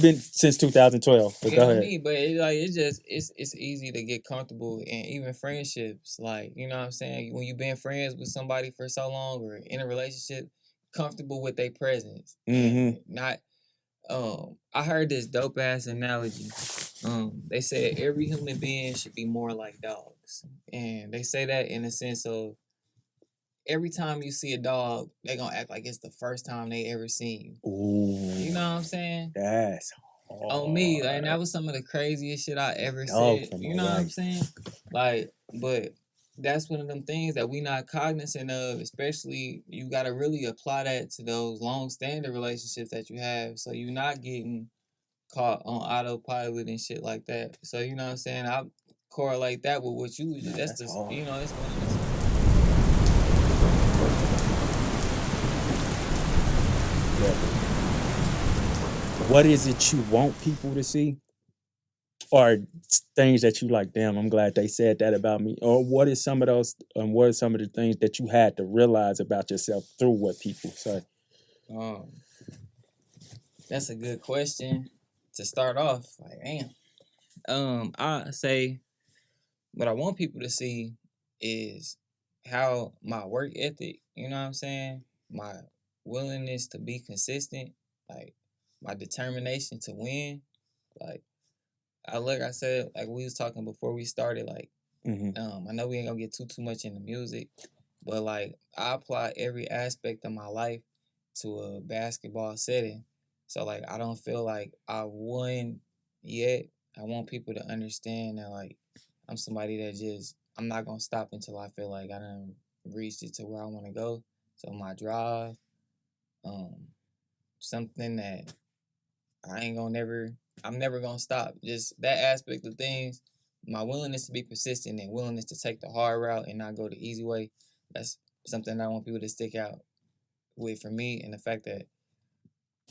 Been since 2012. But Yeah, go on ahead. me, but it's easy to get comfortable, and even friendships, like, you know what I'm saying, when you've been friends with somebody for so long or in a relationship, comfortable with their presence Mm-hmm. and not. I heard this dope ass analogy. They said every human being should be more like dogs, and they say that in the sense of every time you see a dog, they gonna act like it's the first time they ever seen you. Ooh, You know what I'm saying? that's On me, like, and that hard. was some of the craziest shit I ever Dog said. from a You know what I'm wife. saying? Like, but that's one of them things that we not cognizant of. Especially, you got to really apply that to those long standing relationships that you have, so you're not getting caught on autopilot and shit like that. So you know what I'm saying? I correlate that with what you. Nah, That's that's the hard. it's one of the. Yeah. What is it you want people to see? Or things that you like, damn, I'm glad they said that about me. Or what is some of those what are some of the things that you had to realize about yourself through what people say? Um, that's a good question to start off. Like, damn. I say what I want people to see is how my work ethic, you know what I'm saying? My willingness to be consistent, like my determination to win. Like I said, like we was talking before we started, like Mm-hmm. I know we ain't gonna get too much into music, but like I apply every aspect of my life to a basketball setting. So like I don't feel like I won yet. I want people to understand that like I'm somebody that just I'm not gonna stop until I feel like I done reached it to where I wanna go. So my drive, um, something that I ain't gonna never I'm never gonna stop. Just that aspect of things, my willingness to be persistent and willingness to take the hard route and not go the easy way, that's something I want people to stick out with for me, and the fact that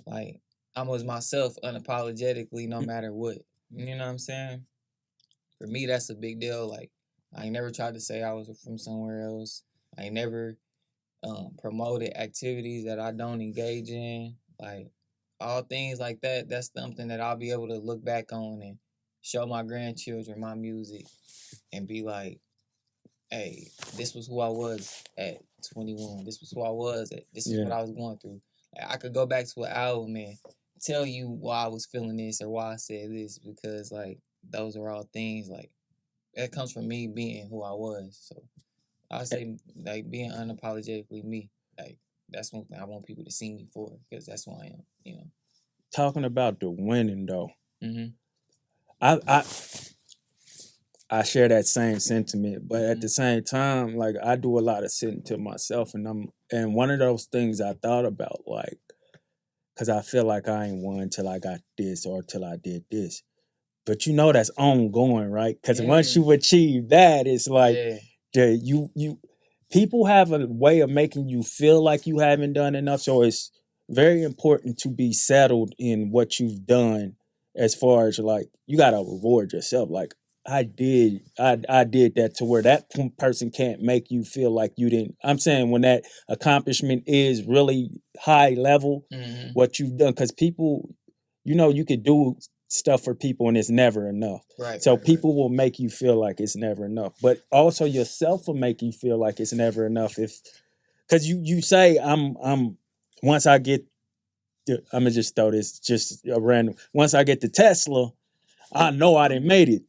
like I was myself unapologetically no matter what. You know what I'm saying? For me that's a big deal. Like I ain't never tried to say I was from somewhere else. I ain't never promoted activities that I don't engage in. Like all things like that, that's something that I'll be able to look back on and show my grandchildren my music and be like, hey, this was who I was at 21. This was who I was at. This is Yeah. what I was going through. Like, I could go back to an album and tell you why I was feeling this or why I said this because like those are all things like that comes from me being who I was. So I say like being unapologetically me. Like that's one thing I want people to see me for because that's who I am. You know. Talking about the winning though. Mhm. I I I share that same sentiment, but at Mhm. the same time, like I do a lot of sitting to myself, and one of those things I thought about, like, because I feel like I ain't won till I got this or till I did this, but that's ongoing, right? Because once Yeah. you achieve that, it's like Yeah. you people have a way of making you feel like you haven't done enough, so it's very important to be settled in what you've done as far as like you got to reward yourself like I did that to where that person can't make you feel like you didn't. I'm saying when that accomplishment is really high level Mhm. what you've done, because people, you could do stuff for people and it's never enough. Right. So Right. Right. people will make you feel like it's never enough, but also yourself will make you feel like it's never enough if because you say I'm once I get I'm gonna just throw this just a random. Once I get the Tesla, I know I didn't made it.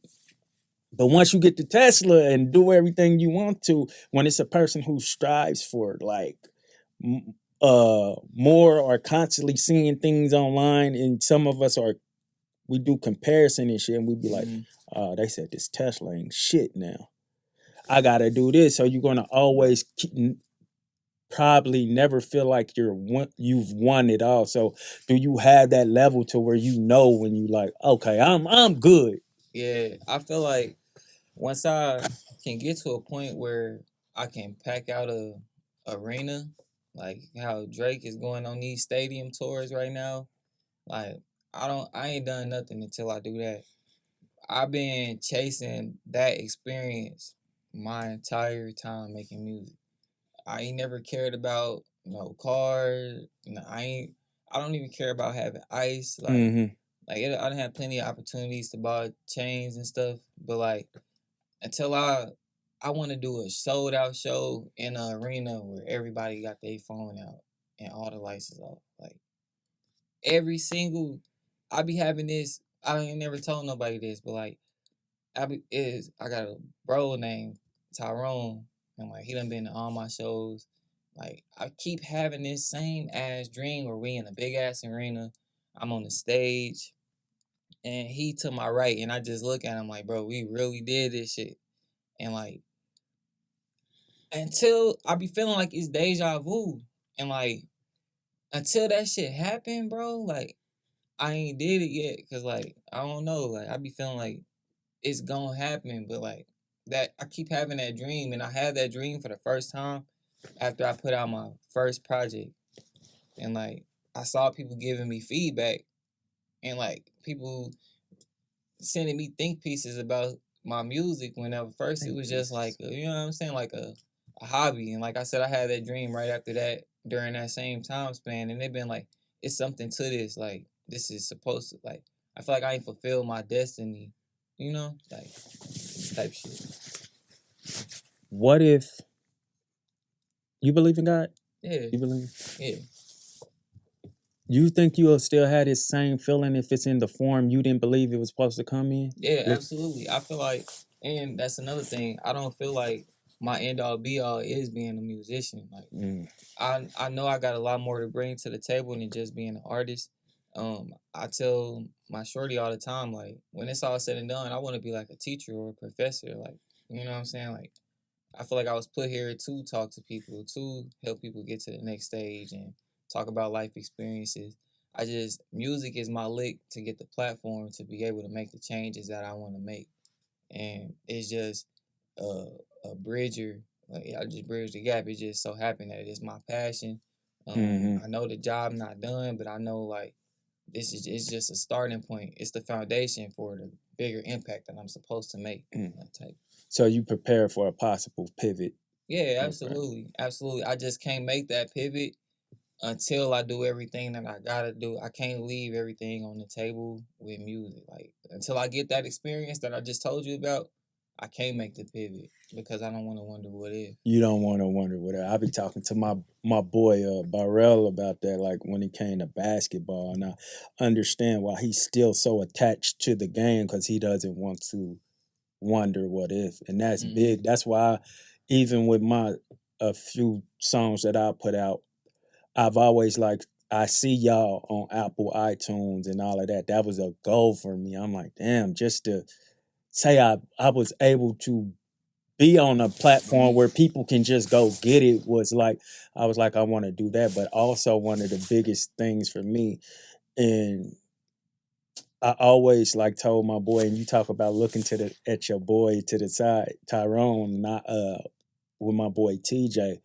But once you get the Tesla and do everything you want to, when it's a person who strives for like more or constantly seeing things online, and some of us are we do comparison and shit, and we be like, Mhm. oh, they said this Tesla ain't shit now. I gotta do this. So you're gonna always probably never feel like you've won it all. So do you have that level to where when you like, okay, I'm good. Yeah. I feel like once I can get to a point where I can pack out a arena, like how Drake is going on these stadium tours right now. Like I ain't done nothing until I do that. I've been chasing that experience my entire time making music. I ain't never cared about no cars. No, I don't even care about having ice. Like Mm-hmm. Like I done had plenty of opportunities to buy chains and stuff, but like until I want to do a sold out show in an arena where everybody got their phone out and all the lights is off. Like every single, I be having this. I ain't never told nobody this, but like I got a bro named Tyrone, and like he done been to all my shows. Like I keep having this same ass dream where we in a big ass arena. I'm on the stage, and he to my right, and I just look at him like, bro, we really did this shit, and like until I be feeling like it's deja vu, and like until that shit happened, bro, like I ain't did it yet, cause like I don't know, like I be feeling like it's gonna happen, but like that I keep having that dream, and I had that dream for the first time after I put out my first project, and like I saw people giving me feedback, and like people sending me think pieces about my music. Whenever first it was just like you know what I'm saying, like a hobby, and like I said, I had that dream right after that during that same time span, and they've been like, it's something to this, like this is supposed to like I feel like I ain't fulfilled my destiny, you know, like type shit. What if you believe in God? Yeah, You believe? yeah. You think you'll still have this same feeling if it's in the form you didn't believe it was supposed to come in? Yeah, absolutely. I feel like, and that's another thing. I don't feel like my end all be all is being a musician. Like, I know I got a lot more to bring to the table than just being an artist. I tell my shorty all the time, like, when it's all said and done, I want to be like a teacher or a professor. Like, you know what I'm saying? Like, I feel like I was put here to talk to people, to help people get to the next stage and talk about life experiences. Music is my lick to get the platform to be able to make the changes that I want to make. And it's just a bridger. Like, I just bridge the gap. It just so happened that it's my passion. I know the job not done, but I know like it's just a starting point. It's the foundation for the bigger impact that I'm supposed to make. Type. So you prepare for a possible pivot. Yeah, absolutely. Absolutely. I just can't make that pivot until I do everything that I gotta do. I can't leave everything on the table with music. Like until I get that experience that I just told you about, I can't make the pivot because I don't want to wonder what if. You don't want to wonder what if. I be talking to my boy Barrell about that, like when it came to basketball, and I understand why he's still so attached to the game because he doesn't want to wonder what if, and that's big. That's why even with my a few songs that I put out, I've always like I see y'all on Apple iTunes and all of that. That was a goal for me. I'm like, damn, just to say I was able to be on a platform where people can just go get it was like I was like I want to do that. But also one of the biggest things for me, and I always like told my boy, and you talk about looking at your boy to the side, Tyrone, not with my boy TJ,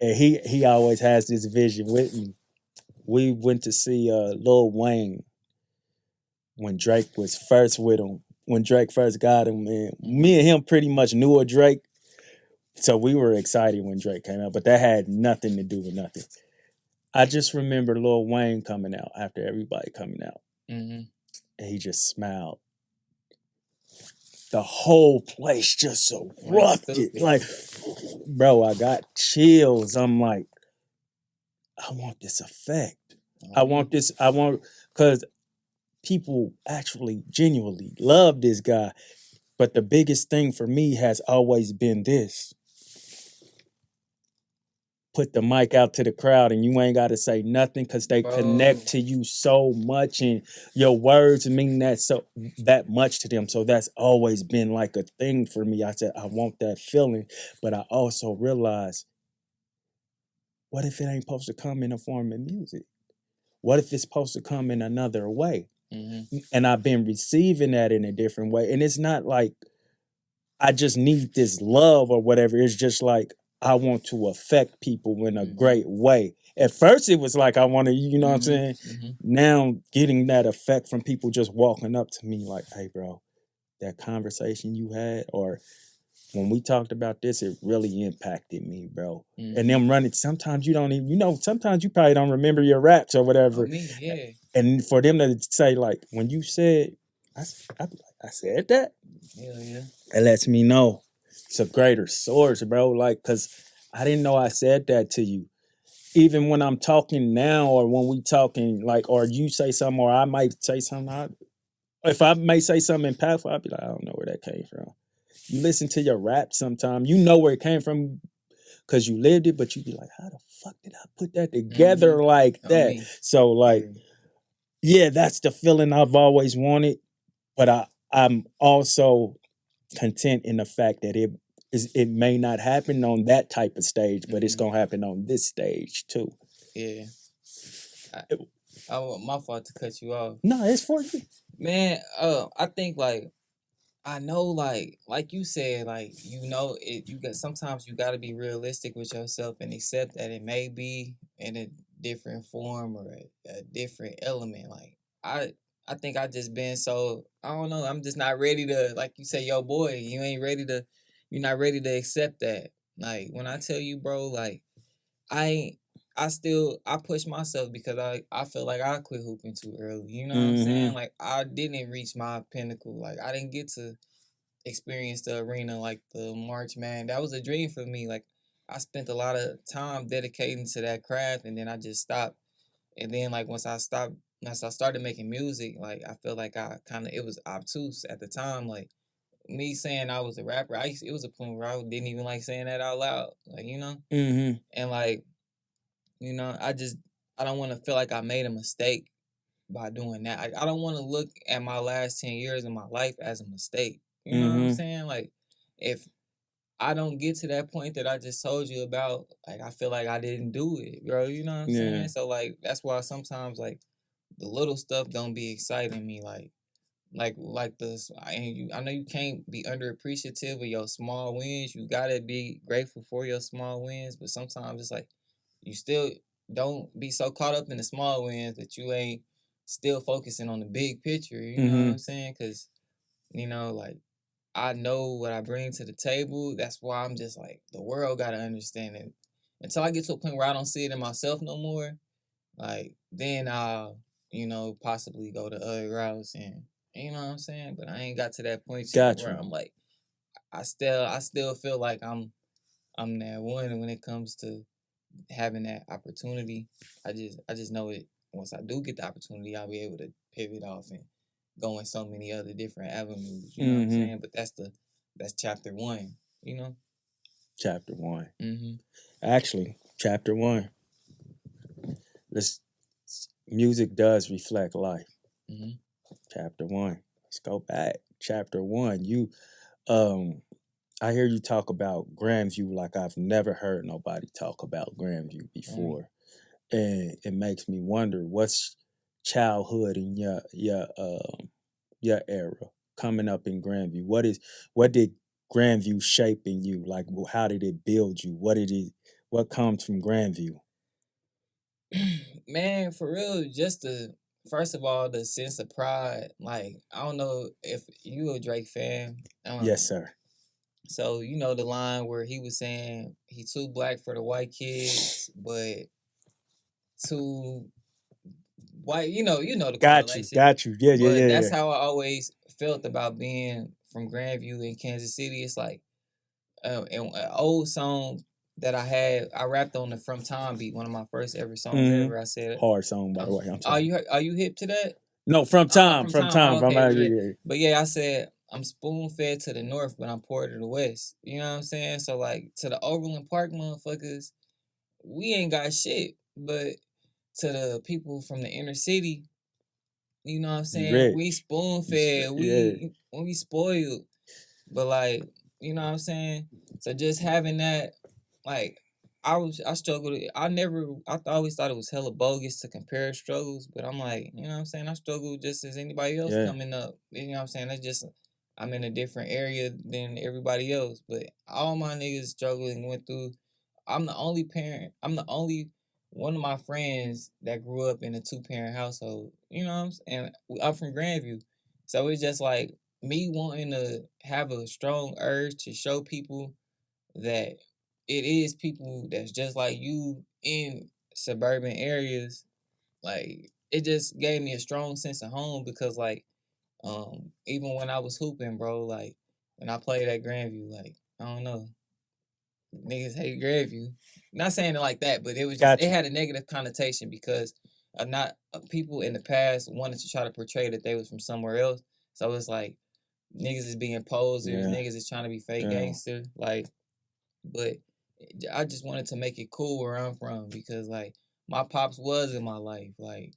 and he always has this vision with me. We went to see Lil Wayne when Drake was first with him. When Drake first got him, man, me and him pretty much knew of Drake, so we were excited when Drake came out. But that had nothing to do with nothing. I just remember Lil Wayne coming out after everybody coming out, and he just smiled. The whole place just erupted. Like, bro, I got chills. I'm like, I want this effect. I want, because people actually genuinely love this guy. But the biggest thing for me has always been this. Put the mic out to the crowd and you ain't got to say nothing because they connect to you so much and your words mean that much to them. So that's always been like a thing for me. I said, I want that feeling. But I also realized, what if it ain't supposed to come in the form of music? What if it's supposed to come in another way? And I've been receiving that in a different way. And it's not like I just need this love or whatever. It's just like I want to affect people in a great way. At first, it was like I want to, you know what I'm saying? Now, getting that effect from people just walking up to me like, hey, bro, that conversation you had, or when we talked about this, it really impacted me, bro. And them running, sometimes you don't even, sometimes you probably don't remember your raps or whatever. Yeah. And for them to say like, when you said, I be like, I said that. Hell yeah. It lets me know it's a greater source, bro. Like, cause I didn't know I said that to you. Even when I'm talking now, or when we talking, like, or you say something, or I might say something. If I may say something impactful, I'll be like, I don't know where that came from. You listen to your rap sometime, you know where it came from because you lived it, but you be like, how the fuck did I put that together like that? So, like, yeah, that's the feeling I've always wanted. But I'm also content in the fact that it may not happen on that type of stage, but it's gonna happen on this stage too. Yeah. My fault to cut you off. No, it's for you. Man, I think like I know like you said, like you got sometimes you gotta be realistic with yourself and accept that it may be in a different form or a different element. Like I think I just been so I don't know, I'm just not ready to like you say, yo boy, you're not ready to accept that. Like when I tell you, bro, like I ain't I push myself because I feel like I quit hooping too early. You know what I'm saying? Like I didn't reach my pinnacle. Like I didn't get to experience the arena like the March Man. That was a dream for me. Like I spent a lot of time dedicating to that craft and then I just stopped. And then like once I started making music, like I feel like I kinda it was obtuse at the time. Like me saying I was a rapper, it was a point where I didn't even like saying that out loud. Like, you know? And like I don't want to feel like I made a mistake by doing that. I don't want to look at my last 10 years of my life as a mistake. You know what I'm saying? Like, if I don't get to that point that I just told you about, like, I feel like I didn't do it, bro. You know what I'm saying? So, like, that's why sometimes, like, the little stuff don't be exciting me. Like this, I know you can't be underappreciative of your small wins. You gotta be grateful for your small wins, but sometimes it's like you still don't be so caught up in the small wins that you ain't still focusing on the big picture. You know what I'm saying? Because like I know what I bring to the table. That's why I'm just like the world gotta understand it. Until I get to a point where I don't see it in myself no more, like then I'll possibly go to other routes and you know what I'm saying. But I ain't got to that point yet where I'm like I still feel like I'm that one when it comes to having that opportunity. I just know it. Once I do get the opportunity, I'll be able to pivot off and go in so many other different avenues. You know what I'm saying? But that's chapter 1. You know. Chapter 1. Actually, chapter 1. This music does reflect life. Chapter 1. Let's go back. Chapter 1. I hear you talk about Grandview like I've never heard nobody talk about Grandview before. And it makes me wonder what's childhood in your era coming up in Grandview. What did Grandview shape in you? Like how did it build you? What comes from Grandview? Man, for real, just first of all, the sense of pride. Like, I don't know if you a Drake fan. Yes, sir. So you know the line where he was saying he too black for the white kids, but too white. You know the correlation. Got you. Yeah, But yeah. that's how I always felt about being from Grandview in Kansas City. It's like an old song that I rapped on the From Time beat, one of my first ever songs ever. I said hard song by the way. I'm sorry. Are you hip to that? No, From Time. Okay, but yeah, I said I'm spoon fed to the north, but I'm poor to the west. You know what I'm saying? So like to the Overland Park motherfuckers, we ain't got shit. But to the people from the inner city, you know what I'm saying? We spoon fed. We spoiled. But like, you know what I'm saying? So just having that, like, I struggled. I always thought it was hella bogus to compare struggles, but I'm like, you know what I'm saying? I struggle just as anybody else coming up. You know what I'm saying? That's just I'm in a different area than everybody else, but all my niggas struggled and went through. I'm the only parent. I'm the only one of my friends that grew up in a 2-parent household. You know what I'm saying? And I'm from Grandview, so it's just like me wanting to have a strong urge to show people that it is people that's just like you in suburban areas. Like it just gave me a strong sense of home because like even when I was hooping, bro, like when I played at Grandview, like I don't know, niggas hate Grandview. Not saying it like that, but it was just it Gotcha. had a negative connotation because not people in the past wanted to try to portray that they was from somewhere else. So it's like niggas is being posers, Yeah. niggas is trying to be fake Yeah. gangster, like. But I just wanted to make it cool where I'm from because like my pops was in my life, like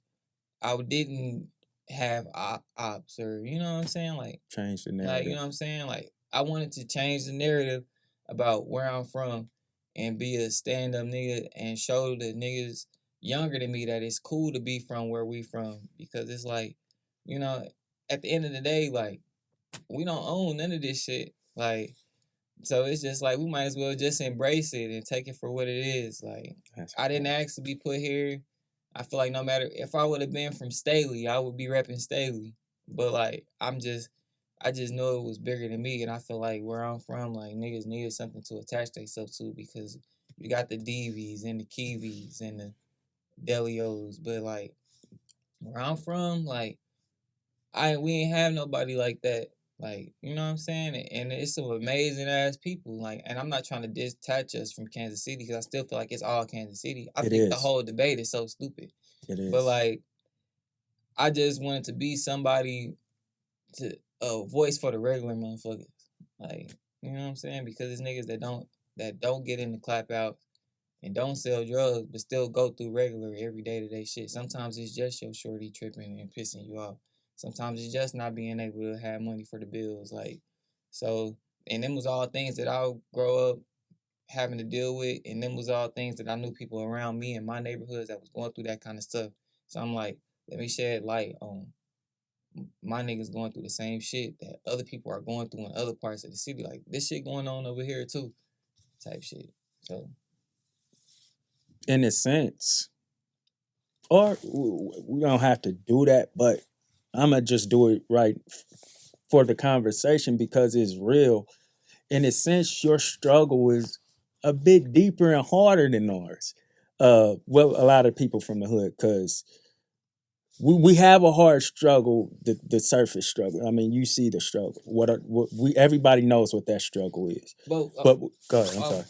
I didn't have ops or you know what I'm saying, Change the like you narrative. know what I'm saying, like I wanted to change the narrative about where I'm from and be a stand up nigga and show the niggas younger than me that it's cool to be from where we from because it's like you know at the end of the day like we don't own none of this shit like. So it's just like we might as well just embrace it and take it for what it is. Like I didn't ask to be put here. I feel like no matter if I would have been from Staley, I would be repping Staley. But like I just know it was bigger than me, and I feel like where I'm from, like niggas needed something to attach themselves to because you got the DVs and the Kiwis and the Delios, but like where I'm from, like we ain't have nobody like that. Like, you know what I'm saying? And it's some amazing ass people. Like, and I'm not trying to detach us from Kansas City because I still feel like it's all Kansas City. I think the whole debate is so stupid. It is. But like, I just wanted to be somebody to a voice for the regular motherfuckers. Like, you know what I'm saying? Because it's niggas that don't get in the clap out and don't sell drugs, but still go through regular every day to day shit. Sometimes it's just your shorty tripping and pissing you off. Sometimes it's just not being able to have money for the bills. Like, so, and them was all things that I'll grow up having to deal with. And them was all things that I knew people around me in my neighborhoods that was going through that kind of stuff. So I'm like, let me shed light on my niggas going through the same shit that other people are going through in other parts of the city. Like, this shit going on over here too, type shit. So, in a sense, or we don't have to do that, but I'm gonna just do it right for the conversation because it's real. In a sense, your struggle is a bit deeper and harder than ours. Well, a lot of people from the hood, because we have a hard struggle, the surface struggle. I mean, you see the struggle. What we everybody knows what that struggle is. But go ahead. I'm sorry.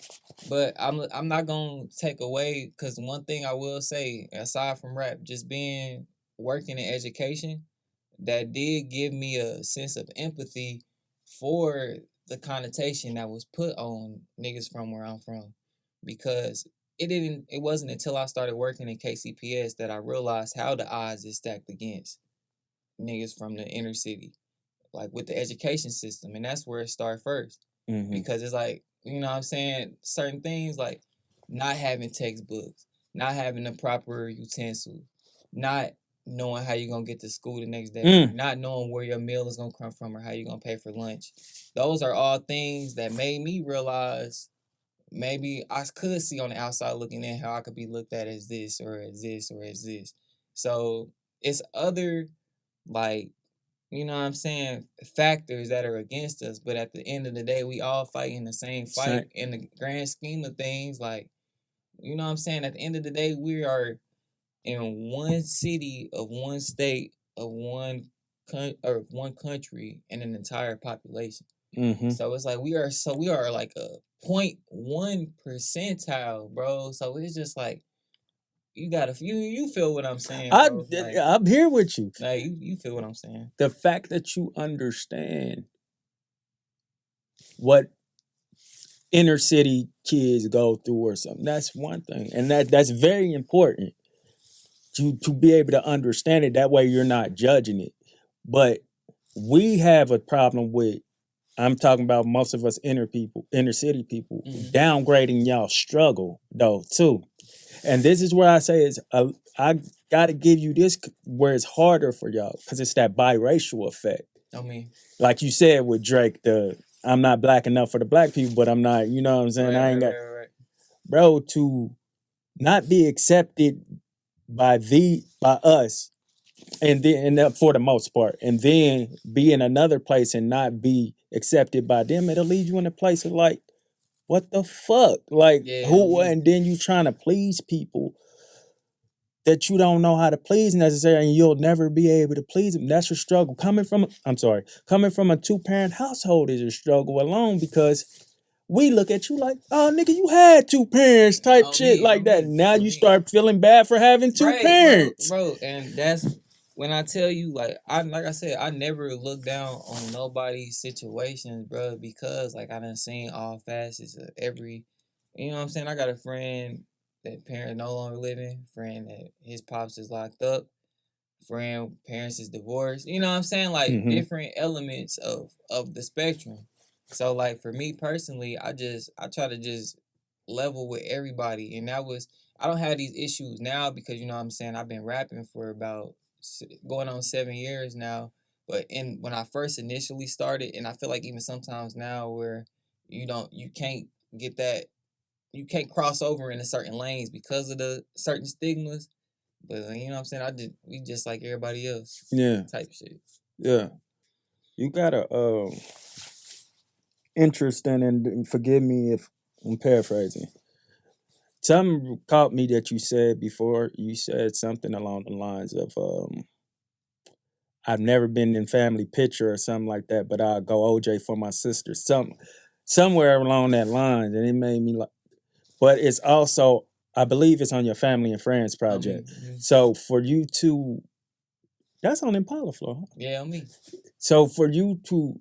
But I'm not gonna take away because one thing I will say, aside from rap, just being working in education, that did give me a sense of empathy for the connotation that was put on niggas from where I'm from, because it wasn't until I started working in KCPS that I realized how the odds is stacked against niggas from the inner city, like with the education system, and that's where it started first. Mm-hmm. Because it's like, you know what I'm saying, certain things like not having textbooks, not having the proper utensils, not knowing how you're gonna get to school the next day, not knowing where your meal is gonna come from or how you're gonna pay for lunch. Those are all things that made me realize maybe I could see on the outside looking in how I could be looked at as this or as this or as this. So it's other like, you know what I'm saying, factors that are against us, but at the end of the day, we all fighting the same fight in the grand scheme of things. Like, you know what I'm saying? At the end of the day, we are in one city of one state of one country and an entire population. Mm-hmm. So it's like we are like a 0.1 percentile, bro. So it's just like you gotta you feel what I'm saying, bro. I'm here with you. Like you feel what I'm saying. The fact that you understand what inner city kids go through or something, that's one thing, and that's very important to be able to understand it. That way, you're not judging it. But we have a problem with. I'm talking about most of us inner city people, downgrading y'all struggle though too. And this is where I say is I got to give you this where it's harder for y'all because it's that biracial effect. I mean, like you said with Drake, I'm not black enough for the black people, but I'm not, you know what I'm saying? Right, I ain't bro, to not be accepted by us, and then for the most part, and then be in another place and not be accepted by them, it'll leave you in a place of like, what the fuck? Like who? And then you trying to please people that you don't know how to please necessarily, and you'll never be able to please them. That's your struggle. Coming from a 2-parent household is a struggle alone because we look at you like, oh nigga, you had 2 parents type shit like that. Now you start feeling bad for having 2 Right, parents. bro, and that's when I tell you, like I said, I never look down on nobody's situations, bro, because like I done seen all facets of every, you know what I'm saying. I got a friend that parents no longer living, friend that his pops is locked up, friend parents is divorced. You know what I'm saying, like different elements of the spectrum. So like for me personally, I try to just level with everybody, and that was I don't have these issues now because you know what I'm saying I've been rapping for about going on 7 years now. But when I first initially started, and I feel like even sometimes now where you can't get that you can't cross over into certain lanes because of the certain stigmas. But you know what I'm saying we just like everybody else. Yeah. Type shit. Yeah. You got a interesting, and forgive me if I'm paraphrasing. Something caught me that you said before. You said something along the lines of I've never been in family picture or something like that, but I'll go OJ for my sister. Somewhere along that line, and it made me like. But it's also, I believe it's on your Family and Friends project. So for you to, that's on Impala Flow. Huh? Yeah, on me. So for you to,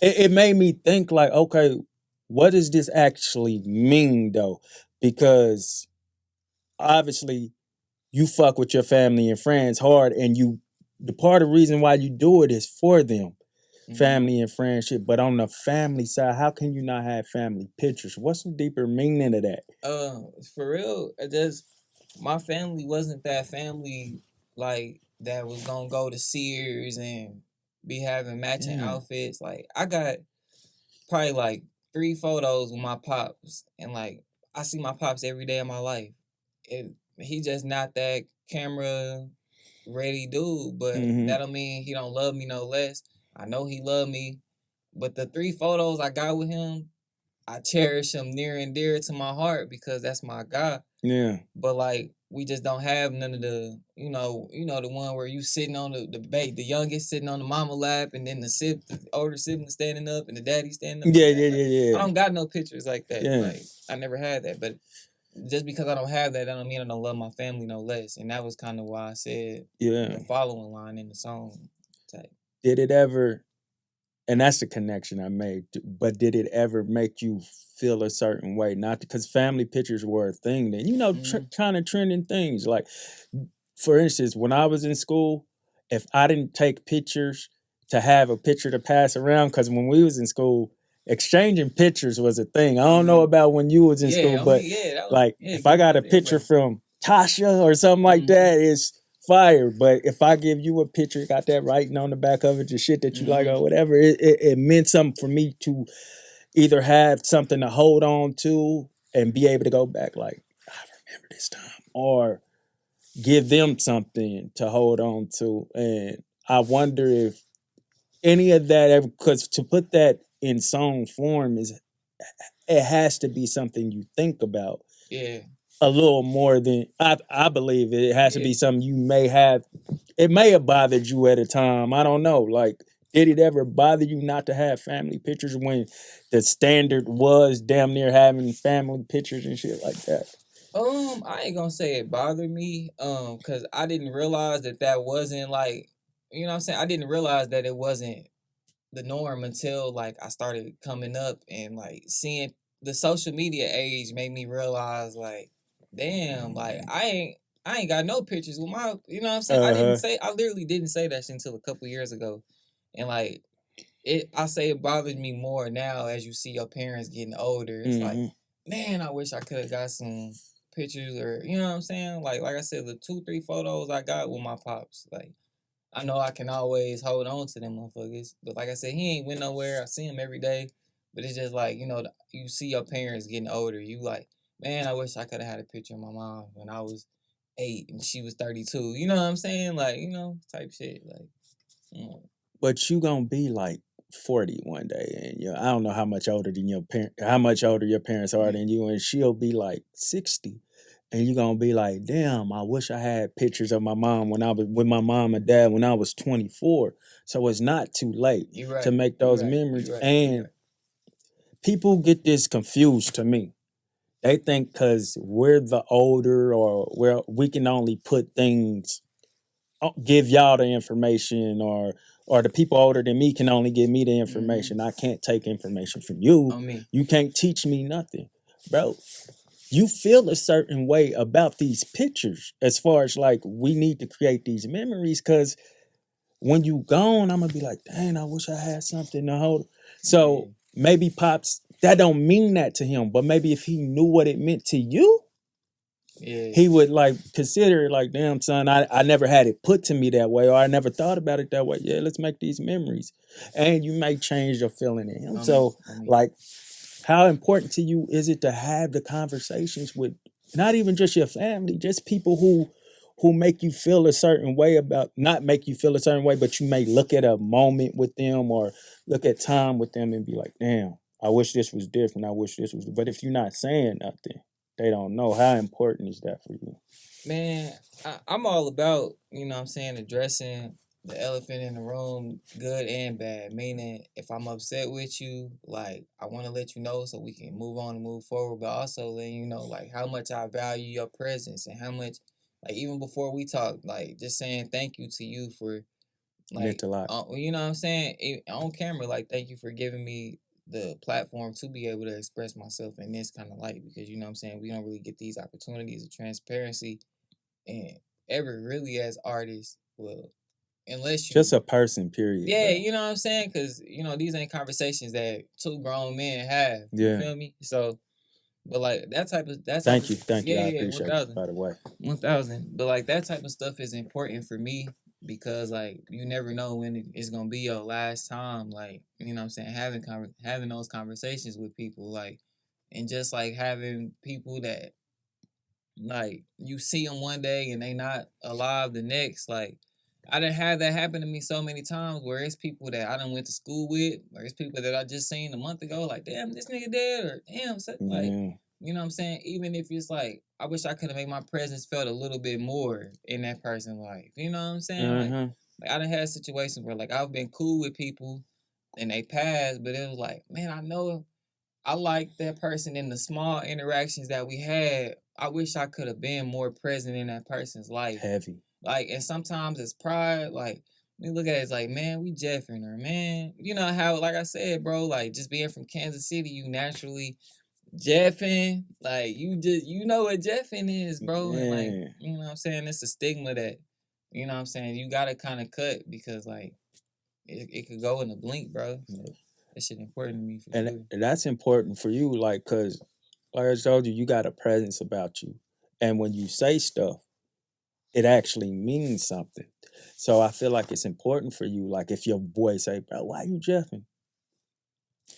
it made me think like, okay, what does this actually mean though? Because obviously you fuck with your family and friends hard, and the part of the reason why you do it is for them. Family and friendship, but on the family side, how can you not have family pictures? What's the deeper meaning of that? For real, my family wasn't that family like that was gonna go to Sears and be having matching outfits. Like I got probably like 3 photos with my pops, and like I see my pops every day of my life. He just not that camera ready dude, but that don't mean he don't love me no less. I know he love me, but the 3 photos I got with him, I cherish him near and dear to my heart because that's my guy. Yeah. But like we just don't have none of the the one where you sitting on the youngest sitting on the mama lap, and then the older sibling standing up and the daddy standing up. Yeah. I don't got no pictures like that. Yeah. Like I never had that, but just because I don't have that, don't mean I don't love my family no less. And that was kind of why I said the following line in the song. Type. Did it ever, and that's the connection I made, but did it ever make you feel a certain way? Not because family pictures were a thing then, kind of trending things. Like, for instance, when I was in school, if I didn't take pictures to have a picture to pass around, because when we was in school, exchanging pictures was a thing. I don't know about when you was in school, but if I got a picture from Tasha or something like that, it's fire. But if I give you a picture, got that writing on the back of it, the shit that you like or whatever, it meant something for me to either have something to hold on to and be able to go back like, I remember this time, or give them something to hold on to. And I wonder if any of that ever, because to put that in song form it has to be something you think about. Yeah. A little more than I believe it has to be something you may have. It may have bothered you at a time. I don't know. Like, did it ever bother you not to have family pictures when the standard was damn near having family pictures and shit like that? I ain't gonna say it bothered me. Cause I didn't realize that wasn't like, you know what I'm saying? I didn't realize that it wasn't the norm until like I started coming up and like seeing the social media age made me realize like, damn, like I ain't got no pictures with my, you know what I'm saying? I literally didn't say that shit until a couple years ago. And like I say it bothers me more now as you see your parents getting older. It's like, man, I wish I could have got some pictures, or you know what I'm saying? Like I said, the 2-3 photos I got with my pops, like I know I can always hold on to them motherfuckers. But like I said, he ain't went nowhere. I see him every day. But it's just like, you see your parents getting older. You like, man, I wish I could have had a picture of my mom when I was 8 and she was 32. You know what I'm saying? Like, type shit. Like, But you gonna be like 40 one day, and I don't know how much older than how much older your parents are than you, and she'll be like 60. and you're gonna be like, damn, I wish I had pictures of my mom when I was with my mom and dad when I was 24. So it's not too late You to right. make You those right. memories. You right. You And right. people get this confused to me. They think because we're the older or we can only put things, give y'all the information, or the people older than me can only give me the information. I can't take information from you. On me. You can't teach me nothing, bro. You feel a certain way about these pictures as far as like we need to create these memories because when you gone, I'm gonna be like, dang, I wish I had something to hold. So maybe Pops, that don't mean that to him, but maybe if he knew what it meant to you, he would like consider it like, damn, son, I never had it put to me that way, or I never thought about it that way. Yeah, let's make these memories. And you may change your feeling in him. So like, how important to you is it to have the conversations with not even just your family, just people who make you feel a certain way about, not make you feel a certain way, but you may look at a moment with them or look at time with them and be like, damn, I wish this was different. I wish this was, but if you're not saying nothing, they don't know. How important is that for you? Man, I'm all about, you know what I'm saying, addressing the elephant in the room, good and bad. Meaning, if I'm upset with you, like, I want to let you know so we can move on and move forward, but also letting you know, like, how much I value your presence and how much, like, even before we talk, like, just saying thank you to you for, like, Meant a lot. you know what I'm saying, on camera, like, thank you for giving me the platform to be able to express myself in this kind of light because, you know what I'm saying, we don't really get these opportunities of transparency and ever really as artists. Well, unless you Just a person, period. yeah, Bro. you know what I'm saying, because you know these ain't conversations that two grown men have. You Yeah. feel me? So, but like that type of Thank you. yeah, I yeah, appreciate you, 1,000, by the way. 1,000. But like that type of stuff is important for me because like you never know when it's gonna be your last time. Like you know what I'm saying, having those conversations with people, like, and just like having people that like you see them one day and they not alive the next. Like I done had that happen to me so many times where it's people that I done went to school with, or it's people that I just seen a month ago. Like damn, this nigga dead, or damn, like you know what I'm saying. Even if it's like I wish I could have made my presence felt a little bit more in that person's life. You know what I'm saying? Like I done had situations where like I've been cool with people and they passed, but it was like man, I know I like that person in the small interactions that we had. I wish I could have been more present in that person's life. Heavy. Like, and sometimes it's pride. Like, we look at it as like, man, we Jeffing her, man. You know how, like I said, bro, like just being from Kansas City, you naturally Jeffing. Like, you just, you know what Jeffing is, bro. And like, you know what I'm saying? It's a stigma that, you know what I'm saying, you got to kind of cut because, like, it could go in a blink, bro. So, that shit important to me for sure. And that's important for you, like, because, like I told you, you got a presence about you. And when you say stuff, it actually means something. So I feel like it's important for you. Like, if your boy say, bro, why you jeffing?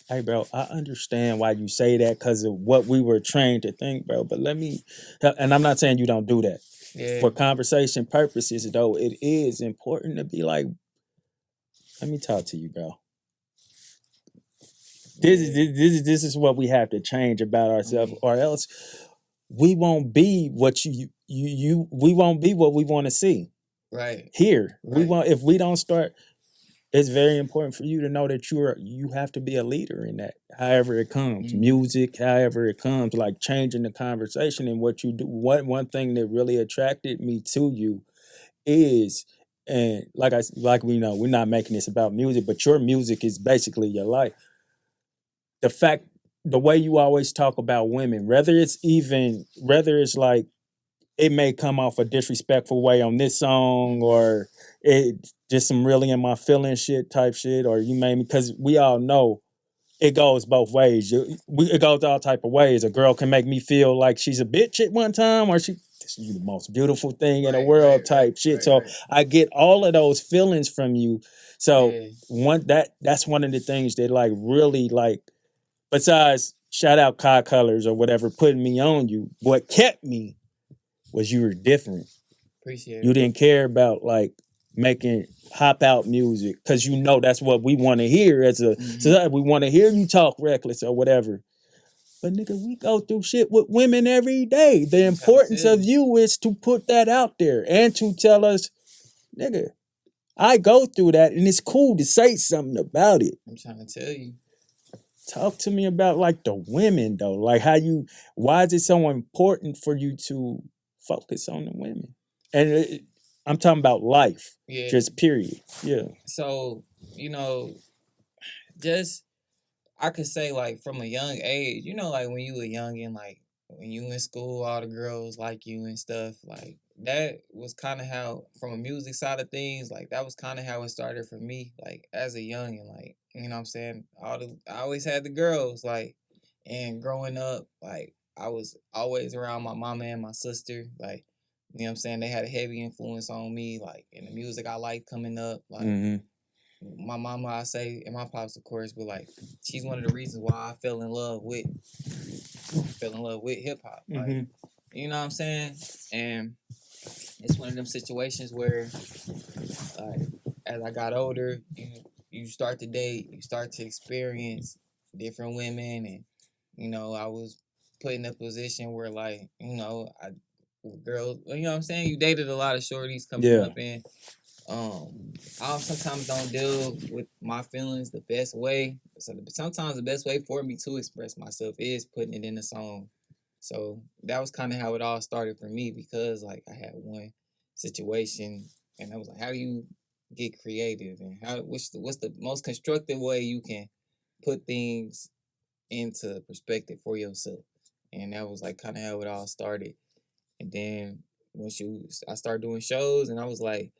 Hey, bro, I understand why you say that because of what we were trained to think, bro. But let me, and I'm not saying you don't do that. Yeah. For conversation purposes, though, it is important to be like, let me talk to you, bro. This is what we have to change about ourselves, or else we won't be what we won't be what we want to see. Right. Here, we want, if we don't start. It's very important for you to know that you have to be a leader in that. However it comes, music, however it comes, like changing the conversation and what you do. One thing that really attracted me to you is, and like we know, we're not making this about music, but your music is basically your life. The way you always talk about women, whether it's like it may come off a disrespectful way on this song, or it just some really in my feelings shit type shit, or you made me, because we all know it goes both ways. It goes all type of ways. A girl can make me feel like she's a bitch at one time, or she's the most beautiful thing in the world type shit. So I get all of those feelings from you. So that's one of the things that like really like, besides shout out Car Colors or whatever putting me on you, what kept me was you were different. Appreciate it. You didn't care about like making hop out music because you know that's what we want to hear as a society. We want to hear you talk reckless or whatever. But nigga, we go through shit with women every day. The importance of you is to put that out there and to tell us, nigga, I go through that and it's cool to say something about it. I'm trying to tell you. Talk to me about like the women though. Like why is it so important for you to focus on the women? And I'm talking about life. Yeah. Just period. Yeah. So, just I could say like from a young age, like when you were young and like when you in school, all the girls like you and stuff, like that was kind of how, from a music side of things, like that was kind of how it started for me, like as a young and like, what I'm saying, I always had the girls, like, and growing up, like I was always around my mama and my sister, like, what I'm saying, they had a heavy influence on me, like in the music I liked coming up, like. My mama, I say, and my pops, of course, but like, she's one of the reasons why I fell in love with hip hop. Like, you know what I'm saying? And it's one of them situations where, like, as I got older, you start to date, you start to experience different women, and I was put in a position where, like, girls, you know what I'm saying? You dated a lot of shorties coming up, and I sometimes don't deal with my feelings the best way. So sometimes the best way for me to express myself is putting it in a song. So that was kind of how it all started for me, because like I had one situation and I was like, how do you get creative, and what's the most constructive way you can put things into perspective for yourself? And that was like kind of how it all started. And then I started doing shows, and I was like,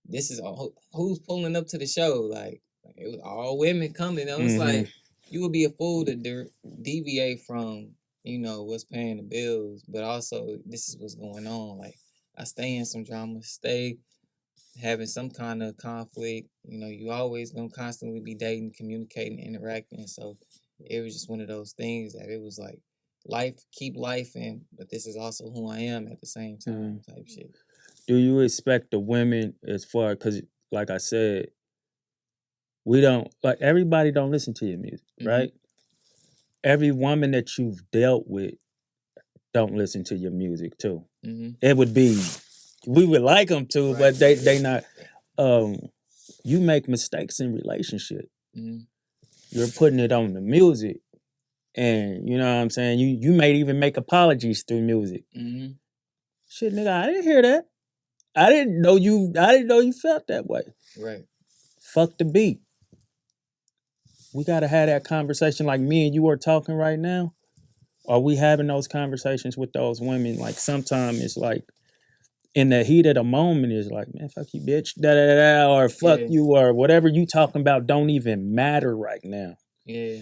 this is all, who's pulling up to the show? Like it was all women coming. I was like, you would be a fool to deviate from, what's paying the bills, but also this is what's going on. Like I stay in some drama, stay having some kind of conflict. You always gonna constantly be dating, communicating, interacting. So it was just one of those things that it was like, keep life in, but this is also who I am at the same time, type shit. Do you expect the women, as far, because like I said, we don't, like, everybody don't listen to your music, right? Every woman that you've dealt with don't listen to your music too. It would be, we would like them to, right, but they not. You make mistakes in relationship. You're putting it on the music, and you know what I'm saying. You may even make apologies through music. Shit, nigga, I didn't hear that. I didn't know you felt that way. Right. Fuck the beat. We gotta have that conversation like me and you are talking right now. Are we having those conversations with those women? Like sometimes it's like in the heat of the moment, it's like, man, fuck you, bitch, da da da, or fuck you, or whatever you talking about don't even matter right now. Yeah.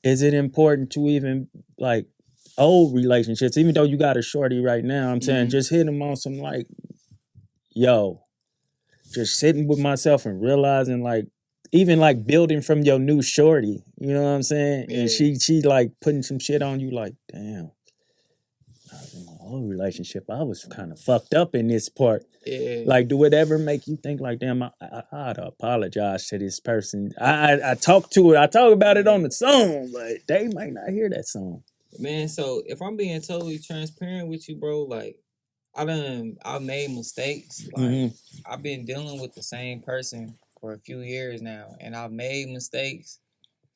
Is it important to even like old relationships, even though you got a shorty right now? I'm saying just hit them on some like, yo, just sitting with myself and realizing like, even like building from your new shorty, you know what I'm saying? Yeah. And she like putting some shit on you like, damn, I was in my old relationship, I was kind of fucked up in this part. Yeah. Like, do it ever make you think like, damn, I ought to apologize to this person? I talk about it on the song, but they might not hear that song. Man, so if I'm being totally transparent with you, bro, like I've made mistakes. Like I've been dealing with the same person for a few years now, and I've made mistakes.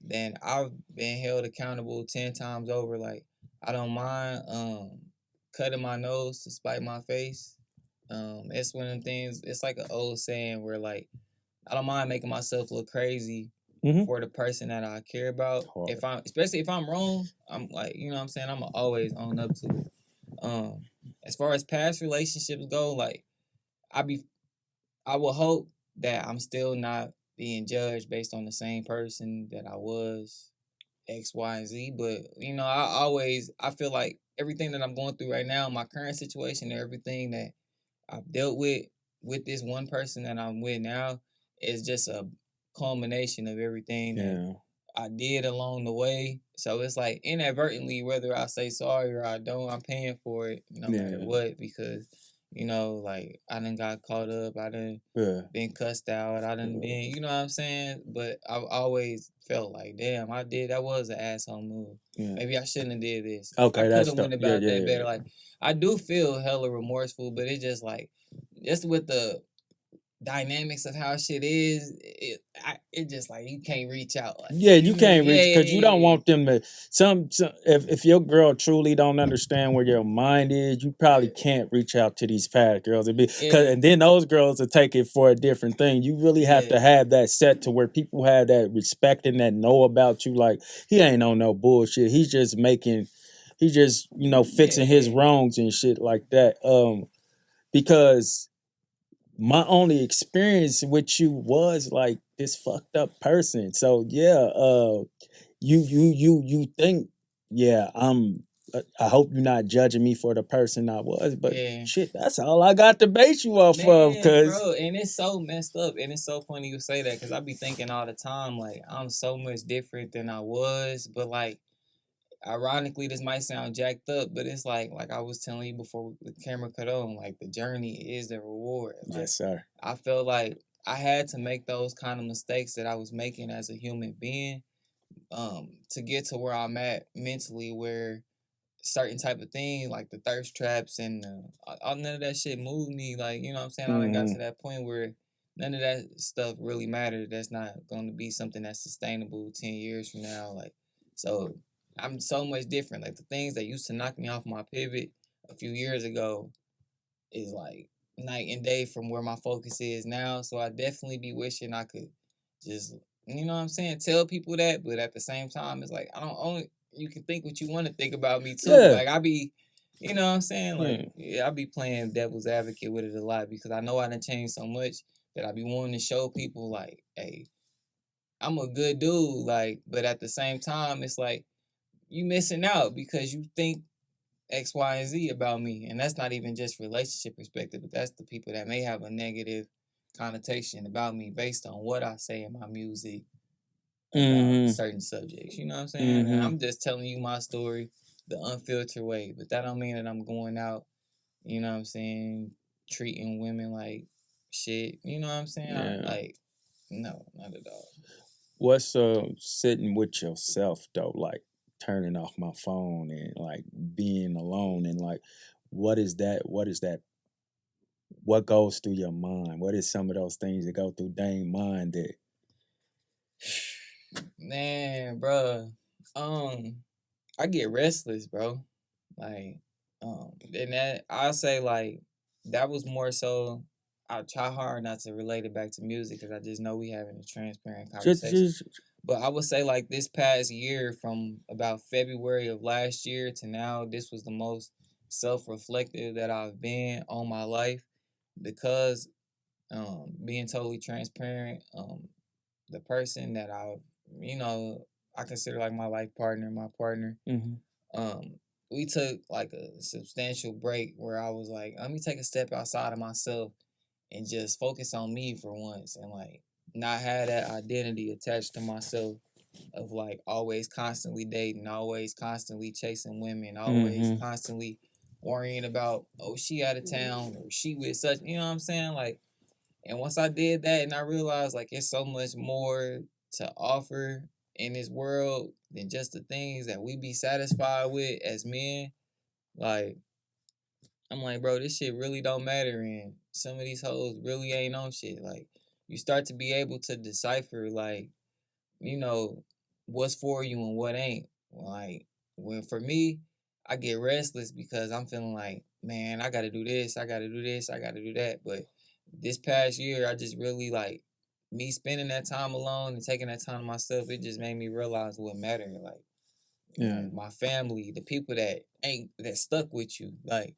Then I've been held accountable 10 times over. Like I don't mind cutting my nose to spite my face. It's one of them things. It's like an old saying where like I don't mind making myself look crazy for the person that I care about. Hard. Especially if I'm wrong, I'm like, you know what I'm saying, I'm always own up to it. As far as past relationships go, like I will hope that I'm still not being judged based on the same person that I was X, Y, and Z. But I feel like everything that I'm going through right now, my current situation, and everything that I've dealt with this one person that I'm with now, is just a culmination of everything that I did along the way. So it's like inadvertently, whether I say sorry or I don't, I'm paying for it no matter what, because You know, like I done got caught up. I done Yeah. been cussed out. I done been, you know what I'm saying? But I've always felt like, damn, that was an asshole move. Yeah. Maybe I shouldn't have did this. I Okay, could that's have the went yeah, about yeah, that yeah. better. Like I do feel hella remorseful, but it's just like just with the dynamics of how shit is, it just like you can't reach out. Like Yeah, you can't yeah, reach yeah, because you don't yeah, want them to. Some if your girl truly don't understand where your mind is, you probably can't reach out to these past girls. yeah, And then those girls will take it for a different thing. You really have yeah, to have that set to where people have that respect and that know about you. Like he ain't on no bullshit. He's just making. He just fixing his yeah. wrongs and shit like that. Because my only experience with you was like this fucked up person. So yeah, you think, yeah, I hope you're not judging me for the person I was, but Yeah. shit, that's all I got to base you off of, Man, cause bro, and it's so messed up, and it's so funny you say that because I be thinking all the time, like I'm so much different than I was, but like, ironically, this might sound jacked up, but it's like I was telling you before the camera cut on, like the journey is the reward. Like yes, sir. I felt like I had to make those kind of mistakes that I was making as a human being, to get to where I'm at mentally, where certain type of things like the thirst traps and none of that shit moved me. Like, you know what I'm saying? I done got Mm-hmm. to that point where none of that stuff really mattered. That's not going to be something that's sustainable 10 years from now. Like, so I'm so much different. Like, the things that used to knock me off my pivot a few years ago is like night and day from where my focus is now. So I definitely be wishing I could just, you know what I'm saying, tell people that, but at the same time, it's like I don't only you can think what you want to think about me too. Yeah, Like I be, you know what I'm saying, yeah, like yeah, I be playing devil's advocate with it a lot because I know I done changed so much that I be wanting to show people like, hey, I'm a good dude. Like, but at the same time, it's like you missing out because you think X, Y, and Z about me. And that's not even just relationship perspective, but that's the people that may have a negative connotation about me based on what I say in my music about mm-hmm, certain subjects. You know what I'm saying? And mm-hmm, I'm just telling you my story the unfiltered way. But that don't mean that I'm going out, you know what I'm saying, treating women like shit. You know what I'm saying? yeah. Like, no, not at all. What's sitting with yourself though, like turning off my phone and like being alone and like what is that? What is that? What goes through your mind? What is some of those things that go through Dame's mind that Man, bro. I get restless, bro. Like, and that I'll say like that was more so. I try hard not to relate it back to music because I just know we having a transparent conversation. just But I would say like this past year, from about February of last year to now, this was the most self-reflective that I've been on my life because, being totally transparent, the person that you know, I consider like my life partner, my partner, mm-hmm. um, we took like a substantial break where I was like, let me take a step outside of myself and just focus on me for once and like not have that identity attached to myself of like always constantly dating, always constantly chasing women, always Mm-hmm. constantly worrying about, oh, she out of town or she with such, you know what I'm saying? Like, and once I did that and I realized like it's so much more to offer in this world than just the things that we be satisfied with as men, like I'm like, bro, this shit really don't matter and some of these hoes really ain't on shit. Like you start to be able to decipher like, you know, what's for you and what ain't. Like when for me, I get restless because I'm feeling like, man, I gotta do this, I gotta do this, I gotta do that. But this past year, I just really like me spending that time alone and taking that time to myself. It just made me realize what mattered. Like, you Yeah. know, my family, the people that stuck with you, like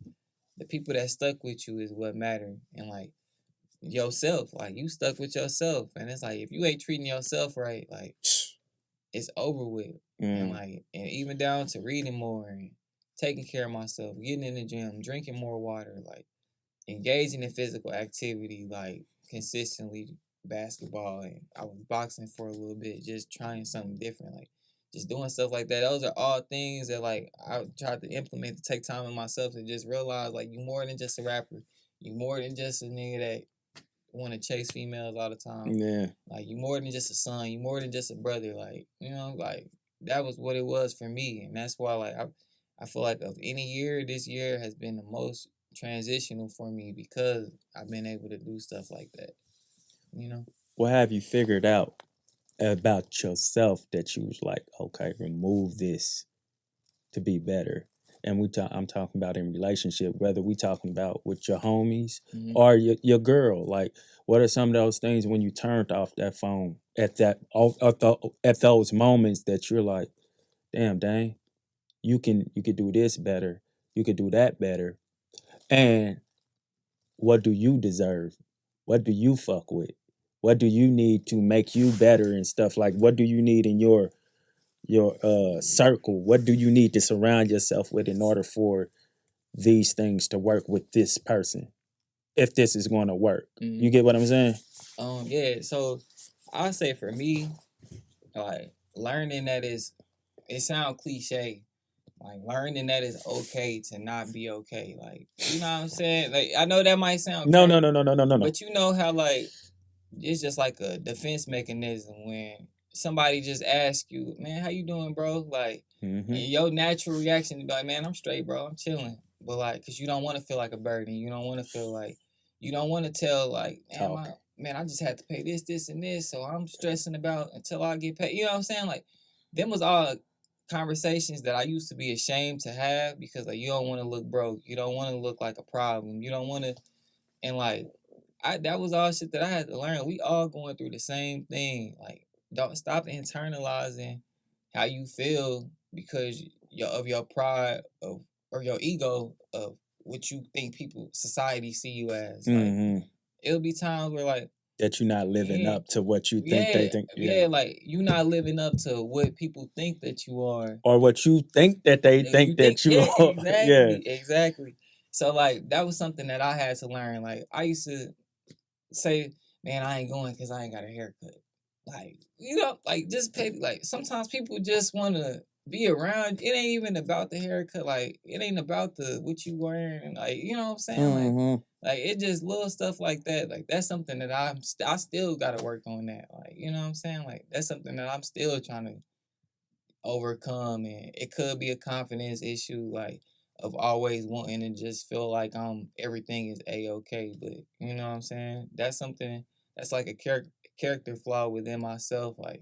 the people that stuck with you is what mattered. And like yourself, like you stuck with yourself, and it's like if you ain't treating yourself right, like it's over with. And Mm. like, and even down to reading more and taking care of myself, getting in the gym, drinking more water, like engaging in physical activity, like consistently basketball. And I was boxing for a little bit, just trying something different, like just doing stuff like that. Those are all things that like I tried to implement to take time in myself and just realize like you more than just a rapper. You more than just a nigga that want to chase females all the time. Yeah. Like, you more than just a son. You more than just a brother. Like, you know, like, that was what it was for me. And that's why, like, I feel like of any year, this year has been the most transitional for me because I've been able to do stuff like that. You know? What have you figured out about yourself that you was like, okay, remove this to be better? And I'm talking about in relationship, whether we talking about with your homies or your girl. Like, what are some of those things when you turned off that phone at those moments that you're like, damn, dang, you could do this better, you could do that better, and what do you deserve? What do you fuck with? What do you need to make you better and stuff? Like, what do you need in your circle? What do you need to surround yourself with in order for these things to work with this person? If this is going to work, you get what I'm saying? Yeah. So I say for me, like, learning that it sounds cliche. Like, learning that it's okay to not be okay. Like, you know what I'm saying? Like, I know that might sound No, crazy, no. but you know how, like, it's just like a defense mechanism when somebody just asks you, man, how you doing, bro? Like, and your natural reaction to be like, man, I'm straight, bro. I'm chilling. But, like, because you don't want to feel like a burden. You don't want to feel like, you don't want to tell, like, man, I just had to pay this, and this, so I'm stressing about until I get paid. You know what I'm saying? Like, them was all conversations that I used to be ashamed to have because, like, you don't want to look broke. You don't want to look like a problem. You don't want to, and, like, that was all shit that I had to learn. We all going through the same thing. Like, don't stop internalizing how you feel because of your pride or your ego of what you think society see you as. Like, it'll be times where, like, that you're not living up to what you think they think. Yeah, like, you're not living up to what people think that you are, or what you think that they think that you are. Exactly. So, like, that was something that I had to learn. Like, I used to say, man, I ain't going because I ain't got a haircut. Like, you know, like, just pay. Like, sometimes people just want to be around. It ain't even about the haircut. Like, it ain't about the what you wearing. Like, you know what I'm saying? Like, it just little stuff like that. Like, that's something that I still got to work on that. Like, you know what I'm saying? Like, that's something that I'm still trying to overcome, and it could be a confidence issue, like, of always wanting to just feel like everything is a-okay. But you know what I'm saying, that's something that's like a character flaw within myself. Like,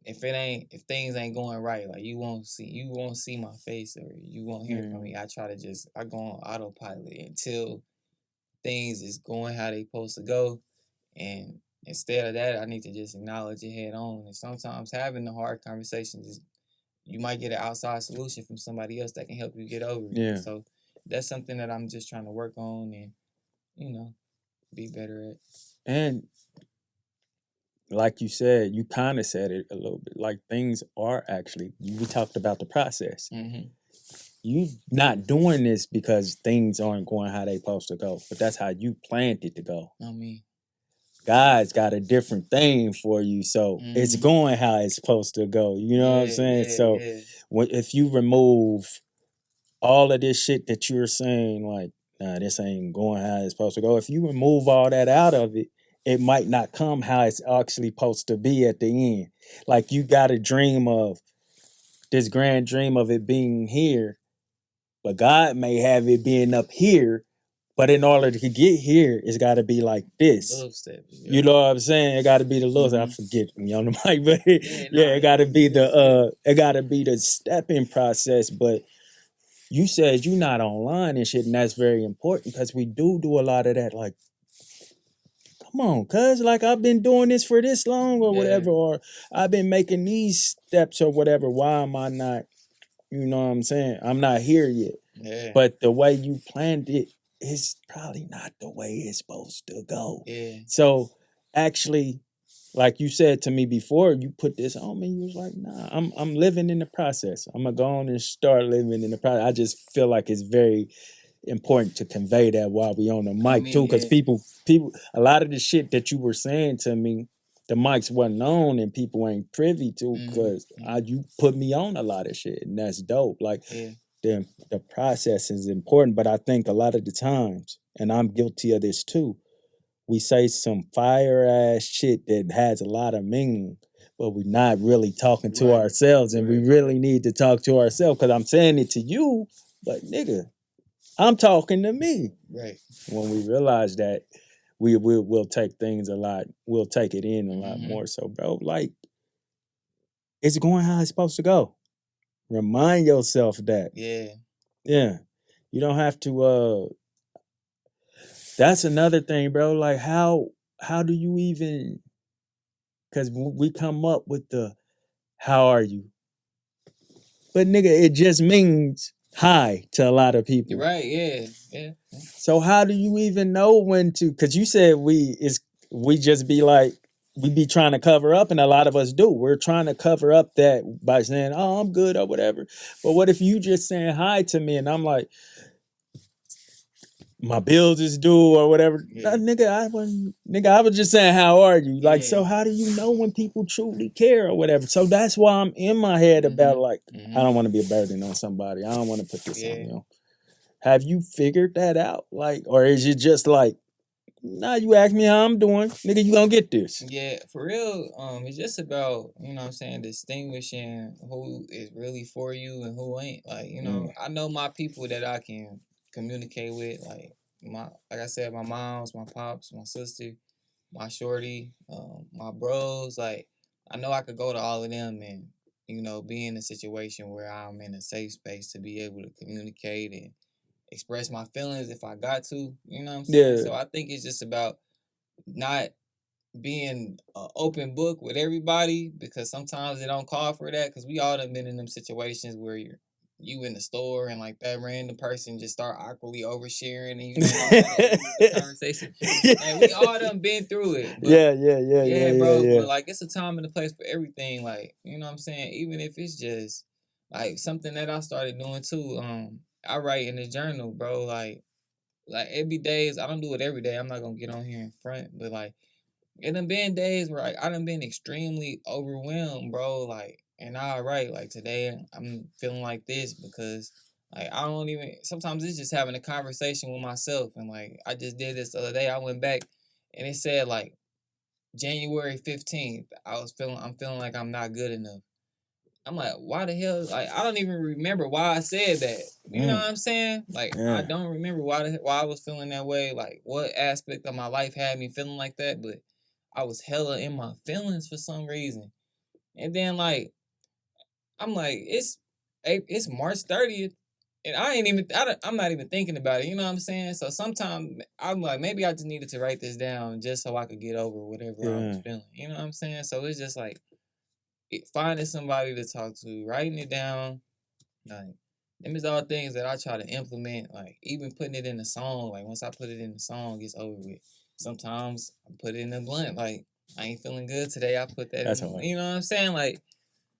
if things ain't going right, like, you won't see my face or you won't hear from me. I go on autopilot until things is going how they supposed to go. And instead of that, I need to just acknowledge it head on. And sometimes having the hard conversations is, you might get an outside solution from somebody else that can help you get over it. Yeah. So that's something that I'm just trying to work on and, you know, be better at. And like you said, you kind of said it a little bit. Like, things are actually, we talked about the process. You not doing this because things aren't going how they supposed to go, but that's how you planned it to go. I mean, God's got a different thing for you, so it's going how it's supposed to go. You know what I'm saying? So if you remove all of this shit that you're saying, like, nah, this ain't going how it's supposed to go. If you remove all that out of it, it might not come how it's actually supposed to be at the end. Like, you got a dream of this grand dream of it being here, but God may have it being up here. But in order to get here, it's got to be like this. Little steps. Yeah. You know what I'm saying? It got to be the little. I forget me on the mic, but it got to be it got to be the stepping process. But you said you're not online and shit, and that's very important because we do a lot of that. Like, come on, cuz, like, I've been doing this for this long or whatever, or I've been making these steps or whatever. Why am I not? You know what I'm saying? I'm not here yet. Yeah. But the way you planned it is probably not the way it's supposed to go. Yeah. So actually, like you said to me before, you put this on me. You was like, nah, I'm living in the process. I'm gonna go on and start living in the process. I just feel like it's very important to convey that while we on the mic too, because people, a lot of the shit that you were saying to me, the mics wasn't on and people ain't privy to because you put me on a lot of shit, and that's dope. Like, the process is important, but I think a lot of the times and I'm guilty of this too. We say some fire ass shit that has a lot of meaning, but we're not really talking to Right. ourselves, and we Right. really need to talk to ourselves because I'm saying it to you, but nigga, I'm talking to me. Right. When we realize that, we'll take things a lot, we'll take it in a lot more. So, bro, like, it's going how it's supposed to go. Remind yourself that. Yeah. Yeah. You don't have to that's another thing, bro. Like how do you even, because we come up with the how are you? But nigga, it just means hi to a lot of people. You're right. Yeah. Yeah. So how do you even know when to? Because you said we just be like, we be trying to cover up, and a lot of us do. We're trying to cover up that by saying, "Oh, I'm good" or whatever. But what if you just saying hi to me, and I'm like, my bills is due or whatever? Yeah. Nigga, I was just saying, how are you? Like, Yeah. so how do you know when people truly care or whatever? So that's why I'm in my head about like, I don't want to be a burden on somebody. I don't want to put this on you. Have you figured that out? Like, or is it just like, nah, you ask me how I'm doing, nigga, you gonna get this? Yeah, for real. It's just about, you know what I'm saying, distinguishing who is really for you and who ain't. Like, you know, I know my people that I can communicate with, like I said, my moms, my pops, my sister, my shorty, my bros. Like, I know I could go to all of them and, you know, be in a situation where I'm in a safe space to be able to communicate and express my feelings if I got to. You know what I'm saying? Yeah. So I think it's just about not being an open book with everybody, because sometimes it don't call for that, because we all done been in them situations where you in the store and like that random person just start awkwardly oversharing and you don't know how to end the conversation. And we all done been through it. But yeah, bro. But like, it's a time and a place for everything. Like, you know what I'm saying? Even if it's just like something that I started doing too. I write in the journal, bro. Like every days, I don't do it every day. I'm not gonna get on here in front, but like, it done been days where like I done been extremely overwhelmed, bro. Like, and I write like, today I'm feeling like this because like I don't even. Sometimes it's just having a conversation with myself, and like I just did this the other day. I went back and it said like January 15th. I'm feeling like I'm not good enough. I'm like, why the hell? Like, I don't even remember why I said that. You know what I'm saying? Like, I don't remember why I was feeling that way. Like, what aspect of my life had me feeling like that? But I was hella in my feelings for some reason. And then like, I'm like, it's March 30th, and I'm not even thinking about it. You know what I'm saying? So sometimes I'm like, maybe I just needed to write this down just so I could get over whatever I was feeling. You know what I'm saying? So it's just like, finding somebody to talk to, writing it down, like, them is all things that I try to implement. Like, even putting it in a song. Like, once I put it in the song, it's over with. Sometimes I put it in a blunt. Like, I ain't feeling good today. I put that in. You know what I'm saying? Like,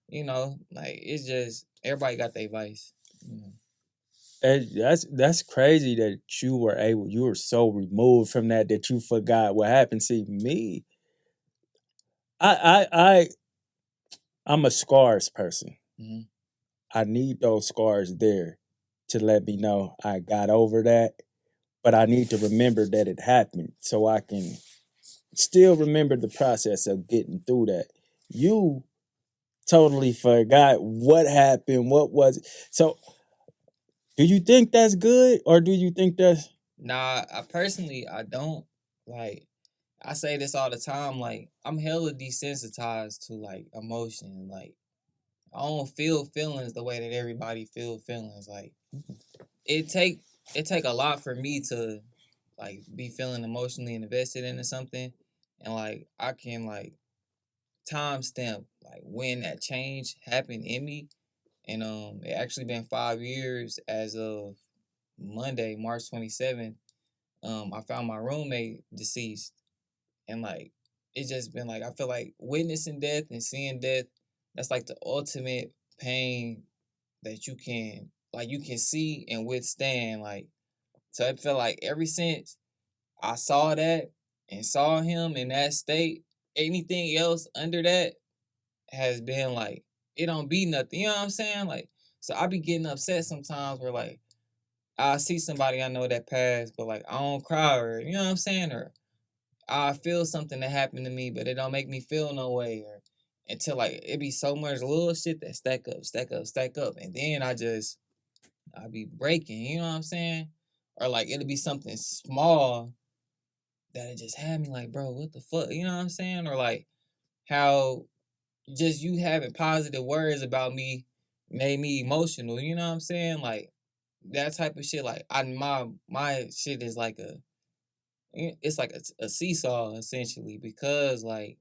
you know, like, it's just, everybody got their vice. You know? That's crazy that you were so removed from that you forgot what happened. See, me, I'm a scars person. Mm-hmm. I need those scars there to let me know I got over that, but I need to remember that it happened so I can still remember the process of getting through that. You totally forgot what happened, what was it. So do you think that's good, or do you think that's... Nah, I don't. Like, I say this all the time. Like, I'm hella desensitized to like emotion. Like, I don't feel feelings the way that everybody feel feelings. Like, it take a lot for me to like be feeling emotionally invested into something, and like I can like timestamp like when that change happened in me. And it actually been 5 years as of Monday, March 27th. I found my roommate deceased, and like it's just been like, I feel like witnessing death and seeing death, that's like the ultimate pain that you can see and withstand. Like, so it felt like ever since I saw that and saw him in that state, anything else under that has been like, it don't be nothing. You know what I'm saying? Like, so I be getting upset sometimes where like I see somebody I know that passed, but like I don't cry, or you know what I'm saying, or I feel something that happened to me, but it don't make me feel no way, or until like it be so much little shit that stack up, stack up, stack up, and then I be breaking, you know what I'm saying, or like it'll be something small that it just had me like, bro, what the fuck, you know what I'm saying, or like how just you having positive words about me made me emotional, you know what I'm saying, like that type of shit, like my shit is like it's like a seesaw essentially because like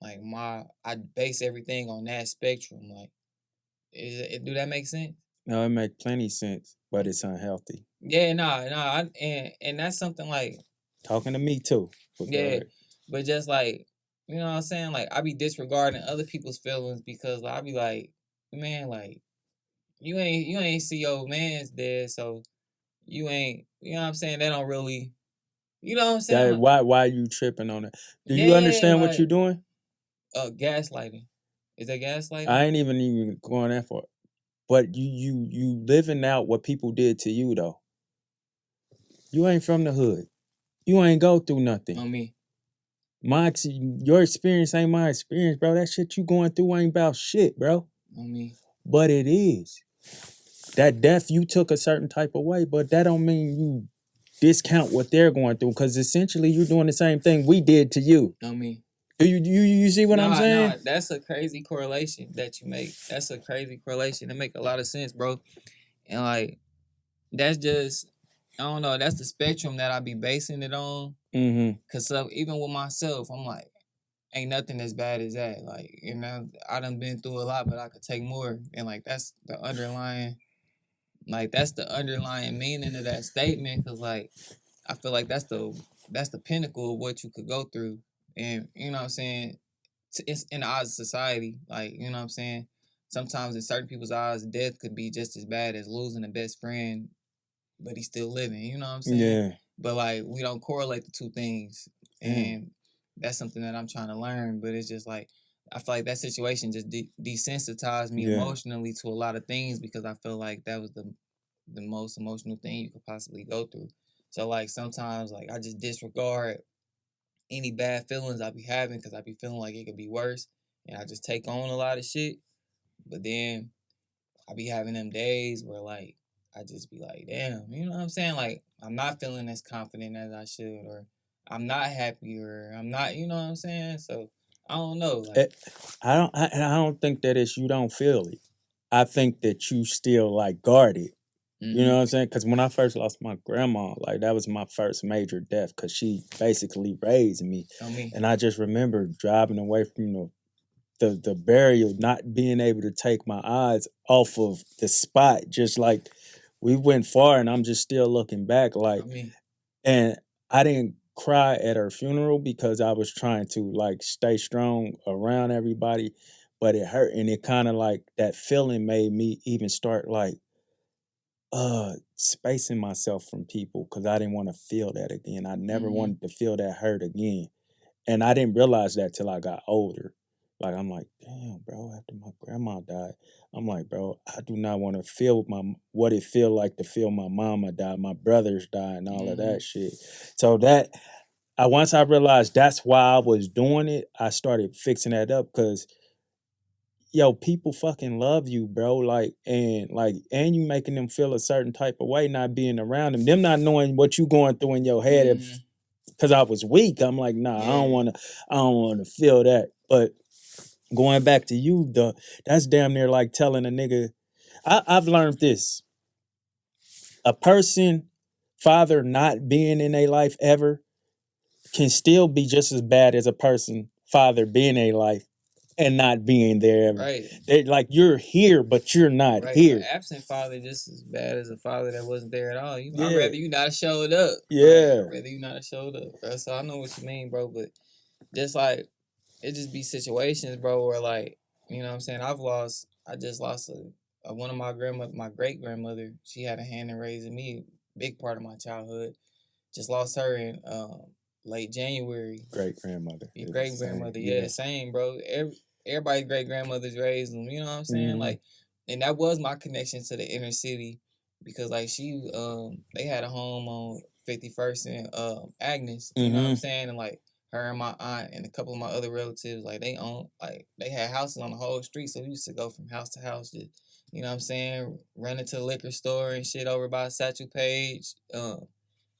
I base everything on that spectrum. Like, do that make sense? No, it make plenty sense, but it's unhealthy. Yeah, nah, and that's something like Talking to me too. But go yeah, ahead. but just like you know what I'm saying. Like I be disregarding other people's feelings because I be like, man, like you ain't see your man's dead, so you ain't you know what I'm saying. They don't really you know what I'm saying. That Like, why are you tripping on it? Do you yeah, understand what you're like doing? gaslighting. Is that gaslighting? I ain't even going that far. But you living out what people did to you though. You ain't from the hood. You ain't go through nothing. On me. Your experience ain't my experience, bro. That shit you going through ain't about shit, bro. On me. But it is. That death you took a certain type of way, but that don't mean you discount what they're going through because essentially you're doing the same thing we did to you. On me. Do you see what I'm saying? Nah, that's a crazy correlation that you make. That's a crazy correlation. It make a lot of sense, bro. And like that's just I don't know. That's the spectrum that I be basing it on. Mm-hmm. Cause so even with myself, I'm like, ain't nothing as bad as that. Like you know, I done been through a lot, but I could take more. And like that's the underlying, meaning of that statement. Cause like I feel like that's the pinnacle of what you could go through. And you know what I'm saying it's in the eyes of society, like you know what I'm saying. Sometimes in certain people's eyes, death could be just as bad as losing a best friend, but he's still living. You know what I'm saying? Yeah. But like we don't correlate the two things, and that's something that I'm trying to learn. But it's just like I feel like that situation just desensitized me Yeah. emotionally to a lot of things because I feel like that was the most emotional thing you could possibly go through. So like sometimes like I just disregard any bad feelings I be having because I be feeling like it could be worse, and I just take on a lot of shit. But then I be having them days where like I just be like, damn, you know what I'm saying? Like I'm not feeling as confident as I should, or I'm not happy, or I'm not, you know what I'm saying? So I don't know, like I don't think that it's you don't feel it. I think that you still like guard it. You know what I'm saying? Because when I first lost my grandma, like that was my first major death because she basically raised me. on me. And I just remember driving away from the burial, not being able to take my eyes off of the spot. Just like we went far and I'm just still looking back. Like, On me. and I didn't cry at her funeral because I was trying to like stay strong around everybody, but it hurt. And it kind of like that feeling made me even start like, spacing myself from people because I didn't want to feel that again. I never wanted to feel that hurt again. And I didn't realize that till I got older. Like I'm like, damn, bro, after my grandma died, I'm like, bro, I do not want to feel what it feel like to feel my mama die, my brothers die, and all of that shit. So that once I realized that's why I was doing it, I started fixing that up because yo, people fucking love you, bro. And you making them feel a certain type of way, not being around them not knowing what you going through in your head. Because I was weak, I'm like, nah, I don't want to feel that. But going back to you, that's damn near like telling a nigga. I've learned this: a person, father not being in their life ever, can still be just as bad as a person, father being in their life and not being there ever. Right. They like you're here, but you're not here. An absent father just as bad as a father that wasn't there at all. Yeah. I'd rather you not showed up. Yeah. I'd rather you not showed up, bro. So I know what you mean, bro. But just like it just be situations, bro, where like you know what I'm saying. I just lost one of my great grandmother. She had a hand in raising me, big part of my childhood. Just lost her in late January. Great grandmother. Your great grandmother, yeah, same, bro. Everybody's great grandmothers raised them. You know what I'm saying? Like, and that was my connection to the inner city. because like they had a home on 51st and Agnes, you know what I'm Mm-hmm. saying? And like her and my aunt and a couple of my other relatives, like they had houses on the whole street, so we used to go from house to house, just, you know what I'm saying, run into the liquor store and shit over by Satchel Page.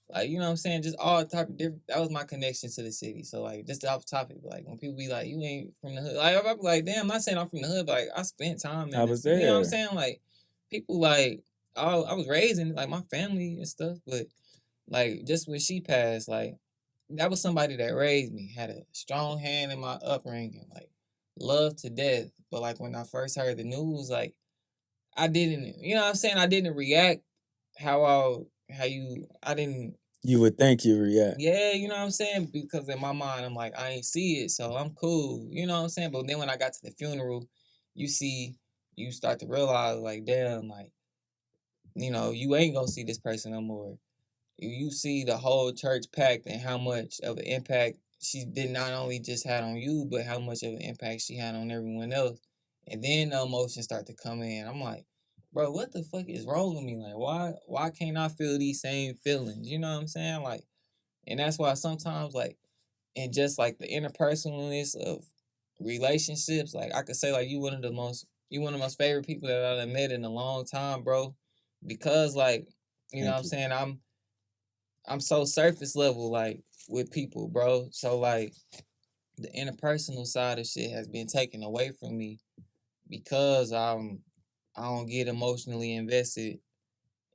Like, you know what I'm saying? Just all type of different. That was my connection to the city. So, like, just off topic, like, when people be like, you ain't from the hood. Like, I be like, damn, I'm not saying I'm from the hood, but, like, I spent time I in was this. You know what I'm there. saying? Like, people, like, I was raised in, like, my family and stuff, but, like, just when she passed, like, that was somebody that raised me, had a strong hand in my upbringing, like, loved to death. But, like, when I first heard the news, like, I didn't, you know what I'm saying? I didn't react I didn't, You would think you react. yeah, you know what I'm saying? Because in my mind, I'm like, I ain't see it, so I'm cool. You know what I'm saying? But then when I got to the funeral, you see, you start to realize, like, damn, like, you ain't gonna see this person no more. You see the whole church packed and how much of an impact she did not only just had on you, but how much of an impact she had on everyone else. And then the emotions start to come in. I'm like, bro, what the fuck is wrong with me? Like, why can't I feel these same feelings? You know what I'm saying? Like, and that's why sometimes, like, and just like the interpersonalness of relationships, like I could say, like, you one of my favorite people that I've met in a long time, bro. Because, like, you know what Thank I'm you. saying, I'm so surface level, like, with people, bro. So, like, the interpersonal side of shit has been taken away from me because I don't get emotionally invested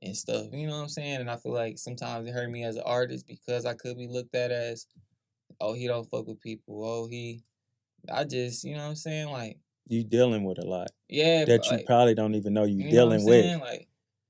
in stuff. You know what I'm saying? And I feel like sometimes it hurt me as an artist because I could be looked at as, oh, he don't fuck with people. Oh, I just, you know what I'm saying? Like, You dealing with a lot yeah, that you like, probably don't even know you you know what I'm dealing with. saying? Like,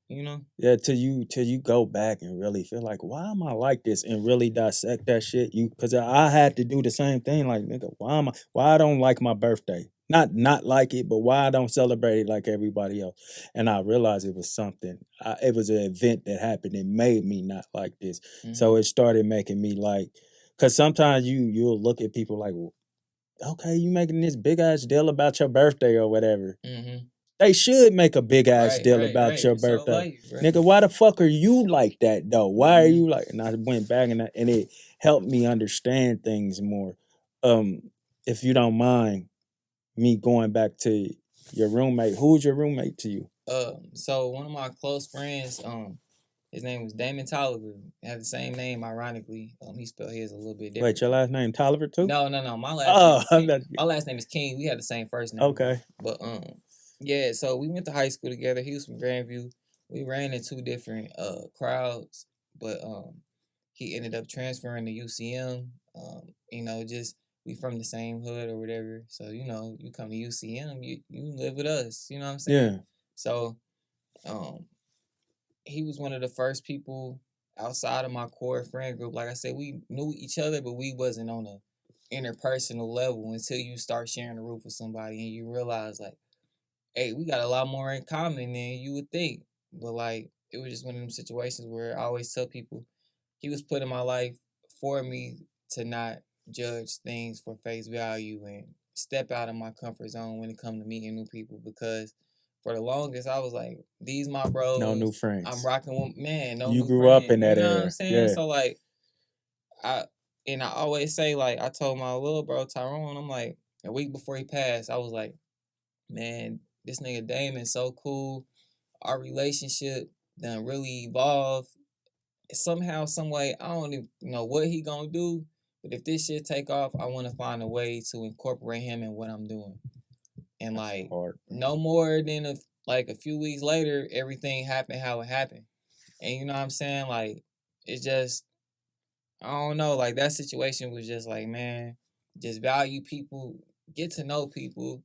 you know? Yeah, till you go back and really feel like, why am I like this, and really dissect that shit. Because I had to do the same thing. Like, nigga, why I don't like my birthday? Not like it, but why I don't celebrate it like everybody else. And I realized it was something. It was an event that happened. It made me not like this. So Mm-hmm. it started making me like. Because sometimes you'll look at people like, well, okay, you making this big ass deal about your birthday or whatever. Mm-hmm. They should make a big ass Right, deal right, about right. your So birthday. like, bro. Nigga, why the fuck are you like that though? Why are Mm-hmm. you like, and I went back and it helped me understand things more. Um, if you don't mind me going back to your roommate, who's your roommate to you? So one of my close friends, his name was Damon Tolliver. He had the same name, ironically. He spelled his a little bit Wait, your differently. last name Tolliver too? No, no, no. My last name Oh, is I'm King. not, My last name is King. We had the same first name though. okay. But yeah. So we went to high school together. He was from Grandview. We ran in two different crowds, but he ended up transferring to UCM. Just we from the same hood or whatever. So you come to UCM, you live with us. You know what I'm saying? Yeah. So um, he was one of the first people outside of my core friend group. Like I said, we knew each other, but we wasn't on a interpersonal level until you start sharing a roof with somebody and you realize, like, hey, we got a lot more in common than you would think. But like, it was just one of them situations where I always tell people he was put in my life for me to not judge things for face value and step out of my comfort zone when it comes to meeting new people, because for the longest I was like, these my No new bros, I'm friends. rocking with, man, no You new grew up friends. in You that know what I'm era. saying? Yeah. So like, I I always say, like, I told my little bro Tyrone, I'm like, a week before he passed, I was like, man, this nigga Damon so cool. Our relationship done really evolved somehow, some way. I don't even know what he gonna do, but if this shit take off, I want to find a way to incorporate him in what I'm doing. And That's like, hard. no more than a few weeks later, everything happened how it happened. And you know what I'm saying? Like, it's just, I don't know. Like, that situation was just like, man, just value people, get to know people,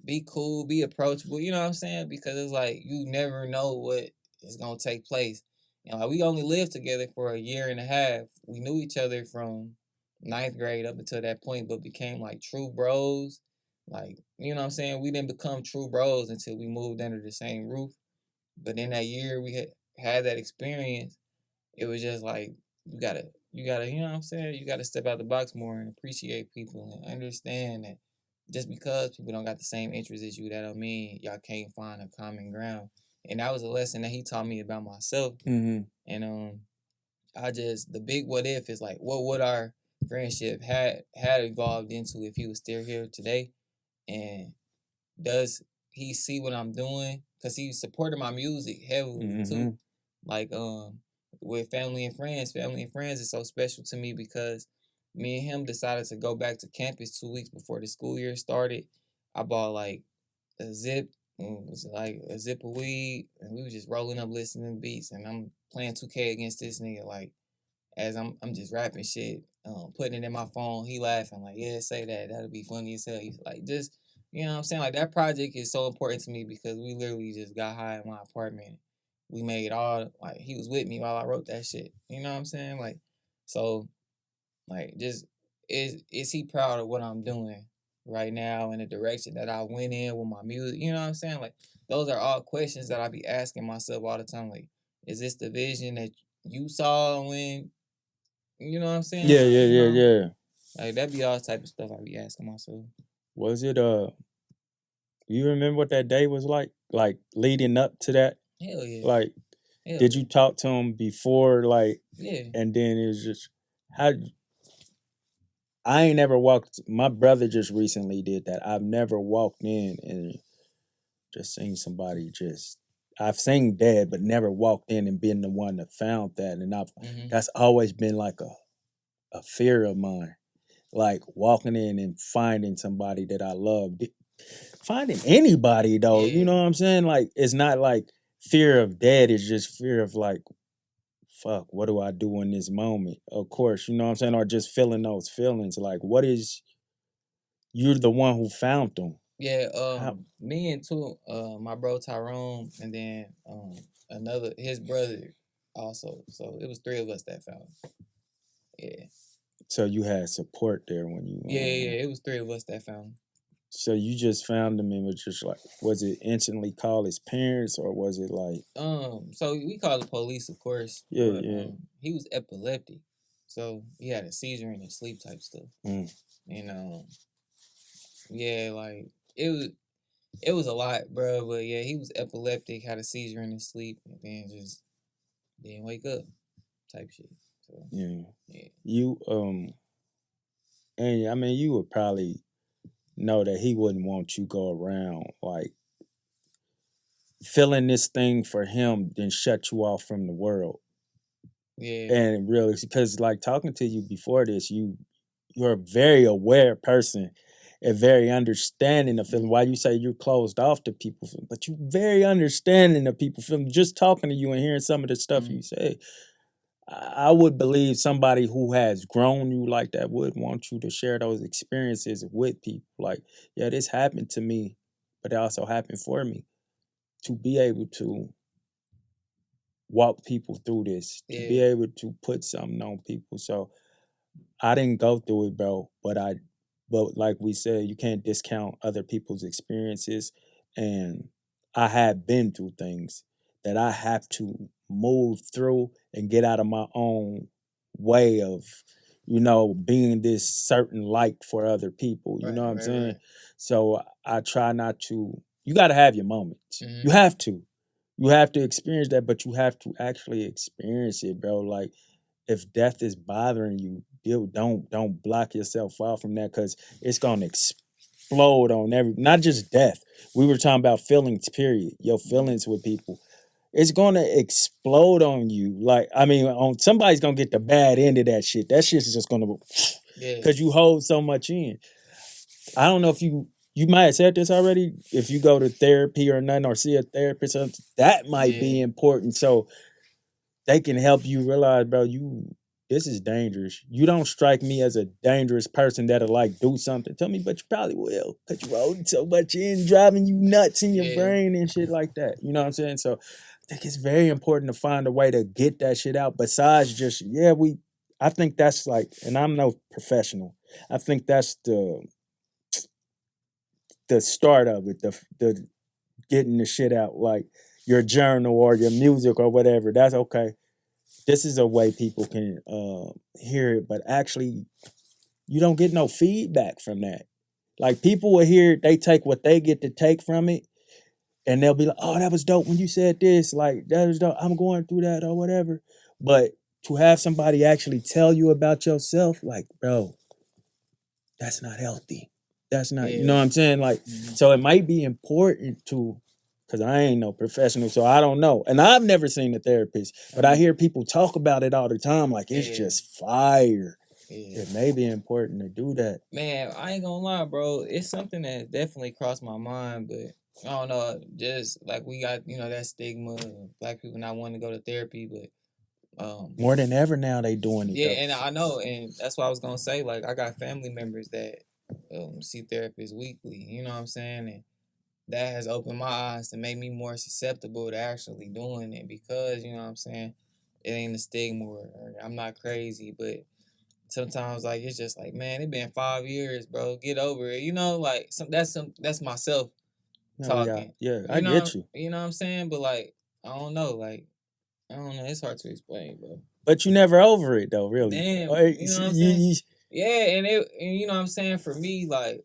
be cool, be approachable. You know what I'm saying? Because it's like, you never know what is gonna take place. Like, we only lived together for a year and a half. We knew each other from ninth grade up until that point, but became like true bros. Like, you know what I'm saying? We didn't become true bros until we moved under the same roof. But in that year we had that experience, it was just like, you gotta, you know what I'm saying? You gotta step out the box more and appreciate people and understand that just because people don't got the same interests as you, that don't mean y'all can't find a common ground. And that was a lesson that he taught me about myself. Mm-hmm. And I just, the big what if is like, what would our friendship had evolved into if he was still here today? And does he see what I'm doing? Cause he supported my music heavily too. Like with family and friends. Family and friends is so special to me because me and him decided to go back to campus 2 weeks before the school year started. I bought like a zip. It was like a zip of weed, and we was just rolling up, listening to beats, and I'm playing 2K against this nigga. Like as I'm just rapping shit, putting it in my phone. He laughing like, yeah, say that. That'll be funny as hell. He's like, just you know what I'm saying? Like that project is so important to me because we literally just got high in my apartment. We made all like he was with me while I wrote that shit. You know what I'm saying? Like so like just is he proud of what I'm doing right now and the direction that I went in with my music? You know what I'm saying? Like those are all questions that I be asking myself all the time. Like, is this the vision that you saw when you know what I'm saying? Yeah, Like, yeah, you yeah, know, yeah. like that be all type of stuff I be asking myself. Was it you remember what that day was like? Like leading up to that? Hell yeah. Like Hell did yeah. you talk to him before like Yeah. and then it was just how I ain't never walked my brother just recently did that. I've never walked in and just seen somebody just I've seen dead but never walked in and been the one that found that and I've that's always been like a fear of mine. Like walking in and finding somebody that I love. Finding anybody though, you Yeah. know what I'm saying? Like it's not like fear of dead, it's just fear of like, fuck, what do I do in this moment? Of course, you know what I'm saying? Or just feeling those feelings. Like what is you're the one who found them. Yeah, How me and two, my bro Tyrone, and then another his brother also. So it was three of us that found him. Yeah. so you had support there when you Yeah, it was three of us that found him. so you just found them and was just like was it instantly call his parents or was it like So we called the police, of course, yeah, but yeah. he was epileptic, so he had a seizure in his sleep type stuff, Mm. and yeah, like it was a lot, bro. But yeah, he was epileptic, had a seizure in his sleep, and then just didn't wake up, type shit. So Yeah. yeah, You and I mean you would probably know that he wouldn't want you go around like feeling this thing for him then shut you off from the world. yeah, And really because like talking to you before this, you're a very aware person and very understanding of feeling. Why you say you're closed off to people, but you very understanding of people feeling. Just talking to you and hearing some of the stuff you say, I would believe somebody who has grown you like that would want you to share those experiences with people. Like, yeah, this happened to me, but it also happened for me. To be able to walk people through this, to be yeah, able to put something on people. So I didn't go through it, bro, but like we said, you can't discount other people's experiences. And I have been through things that I have to move through and get out of my own way of, being this certain light for other people. You know right, what I'm right, saying? right. So I try not to, you got to have your moments. Mm-hmm. You have to. You have to experience that, but you have to actually experience it, bro. Like, if death is bothering you, don't block yourself out from that because it's gonna explode on not just death. We were talking about feelings, period. Your feelings with people. It's gonna explode on you. Like, I mean, on somebody's gonna get the bad end of that shit. That shit's just gonna Yeah, because you hold so much in. I don't know if you might have said this already. If you go to therapy or nothing or see a therapist, that might yeah, be important. So they can help you realize, bro, this is dangerous. You don't strike me as a dangerous person that'll like do something. Tell me, but you probably will, because you're holding so much in, driving you nuts in your yeah, brain and shit like that. You know what I'm saying? So I think it's very important to find a way to get that shit out. Besides just, I think that's like, and I'm no professional. I think that's the start of it, the getting the shit out, like your journal or your music or whatever. That's okay. This is a way people can hear it, but actually, you don't get no feedback from that. Like people will hear it, they take what they get to take from it, and they'll be like, "Oh, that was dope when you said this. Like that was dope. I'm going through that or whatever." But to have somebody actually tell you about yourself, like, bro, that's not healthy. That's not, you know Yeah. what I'm saying? Like, Mhm. so it might be important to, because I ain't no professional, so I don't know. And I've never seen a therapist, but I hear people talk about it all the time, like it's Yeah. just fire. Yeah. It may be important to do that. Man, I ain't gonna lie, bro. It's something that definitely crossed my mind, but I don't know. Just like we got, that stigma of black people not wanting to go to therapy, but More than ever now, they doing it yeah, though. and I know, and that's what I was gonna say. Like, I got family members that see therapists weekly. You know what I'm saying? And that has opened my eyes to make me more susceptible to actually doing it because you know what I'm saying. It ain't a stigma, or I'm not crazy, but sometimes like it's just like, man, it been 5 years, bro. Get over it. Like that's myself No, talking. yeah, I get you. You know what I'm saying? But like, I don't know, like I don't know. It's hard to explain, bro. But you never over it though, really. Damn, Or, you know what I'm saying? Yeah, and you know what I'm saying? For me, like,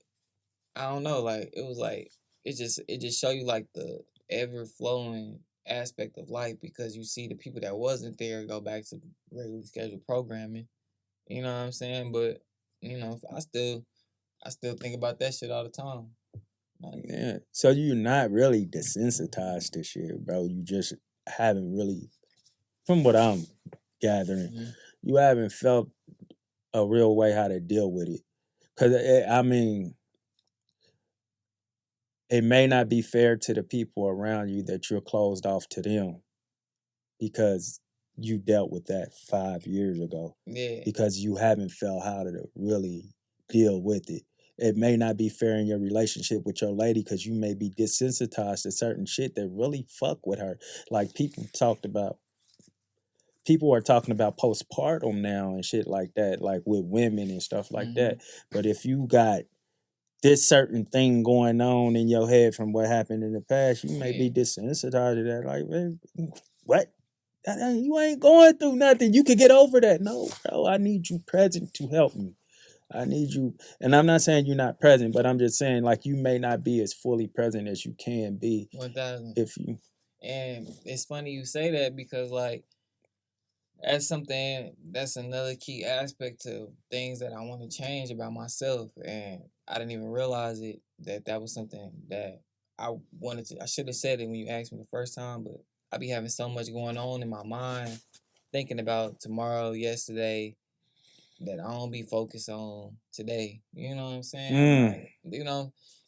I don't know, like it was like it just show you like the ever flowing aspect of life because you see the people that wasn't there go back to regularly scheduled programming. You know what I'm saying? But I still think about that shit all the time. Like, yeah. So you're not really desensitized to shit, bro. You just haven't really, from what I'm gathering, mhm. you haven't felt a real way how to deal with it. Because, I mean, it may not be fair to the people around you that you're closed off to them because you dealt with that 5 years ago. Yeah. Because you haven't felt how to really deal with it. It may not be fair in your relationship with your lady because you may be desensitized to certain shit that really fuck with her. Like people are talking about postpartum now and shit like that, like with women and stuff like that. But if you got this certain thing going on in your head from what happened in the past, you may be desensitized to that. Like, man, what? You ain't going through nothing. You could get over that. No, bro, I need you present to help me. I need you. And I'm not saying you're not present, but I'm just saying like you may not be as fully present as you can be 1,000. if you. And it's funny you say that because like that's another key aspect to things that I want to change about myself, and I didn't even realize it that was something that I wanted to. I should have said it when you asked me the first time, but I be having so much going on in my mind, thinking about tomorrow, yesterday, that I don't be focused on today. You know what I'm saying? Like,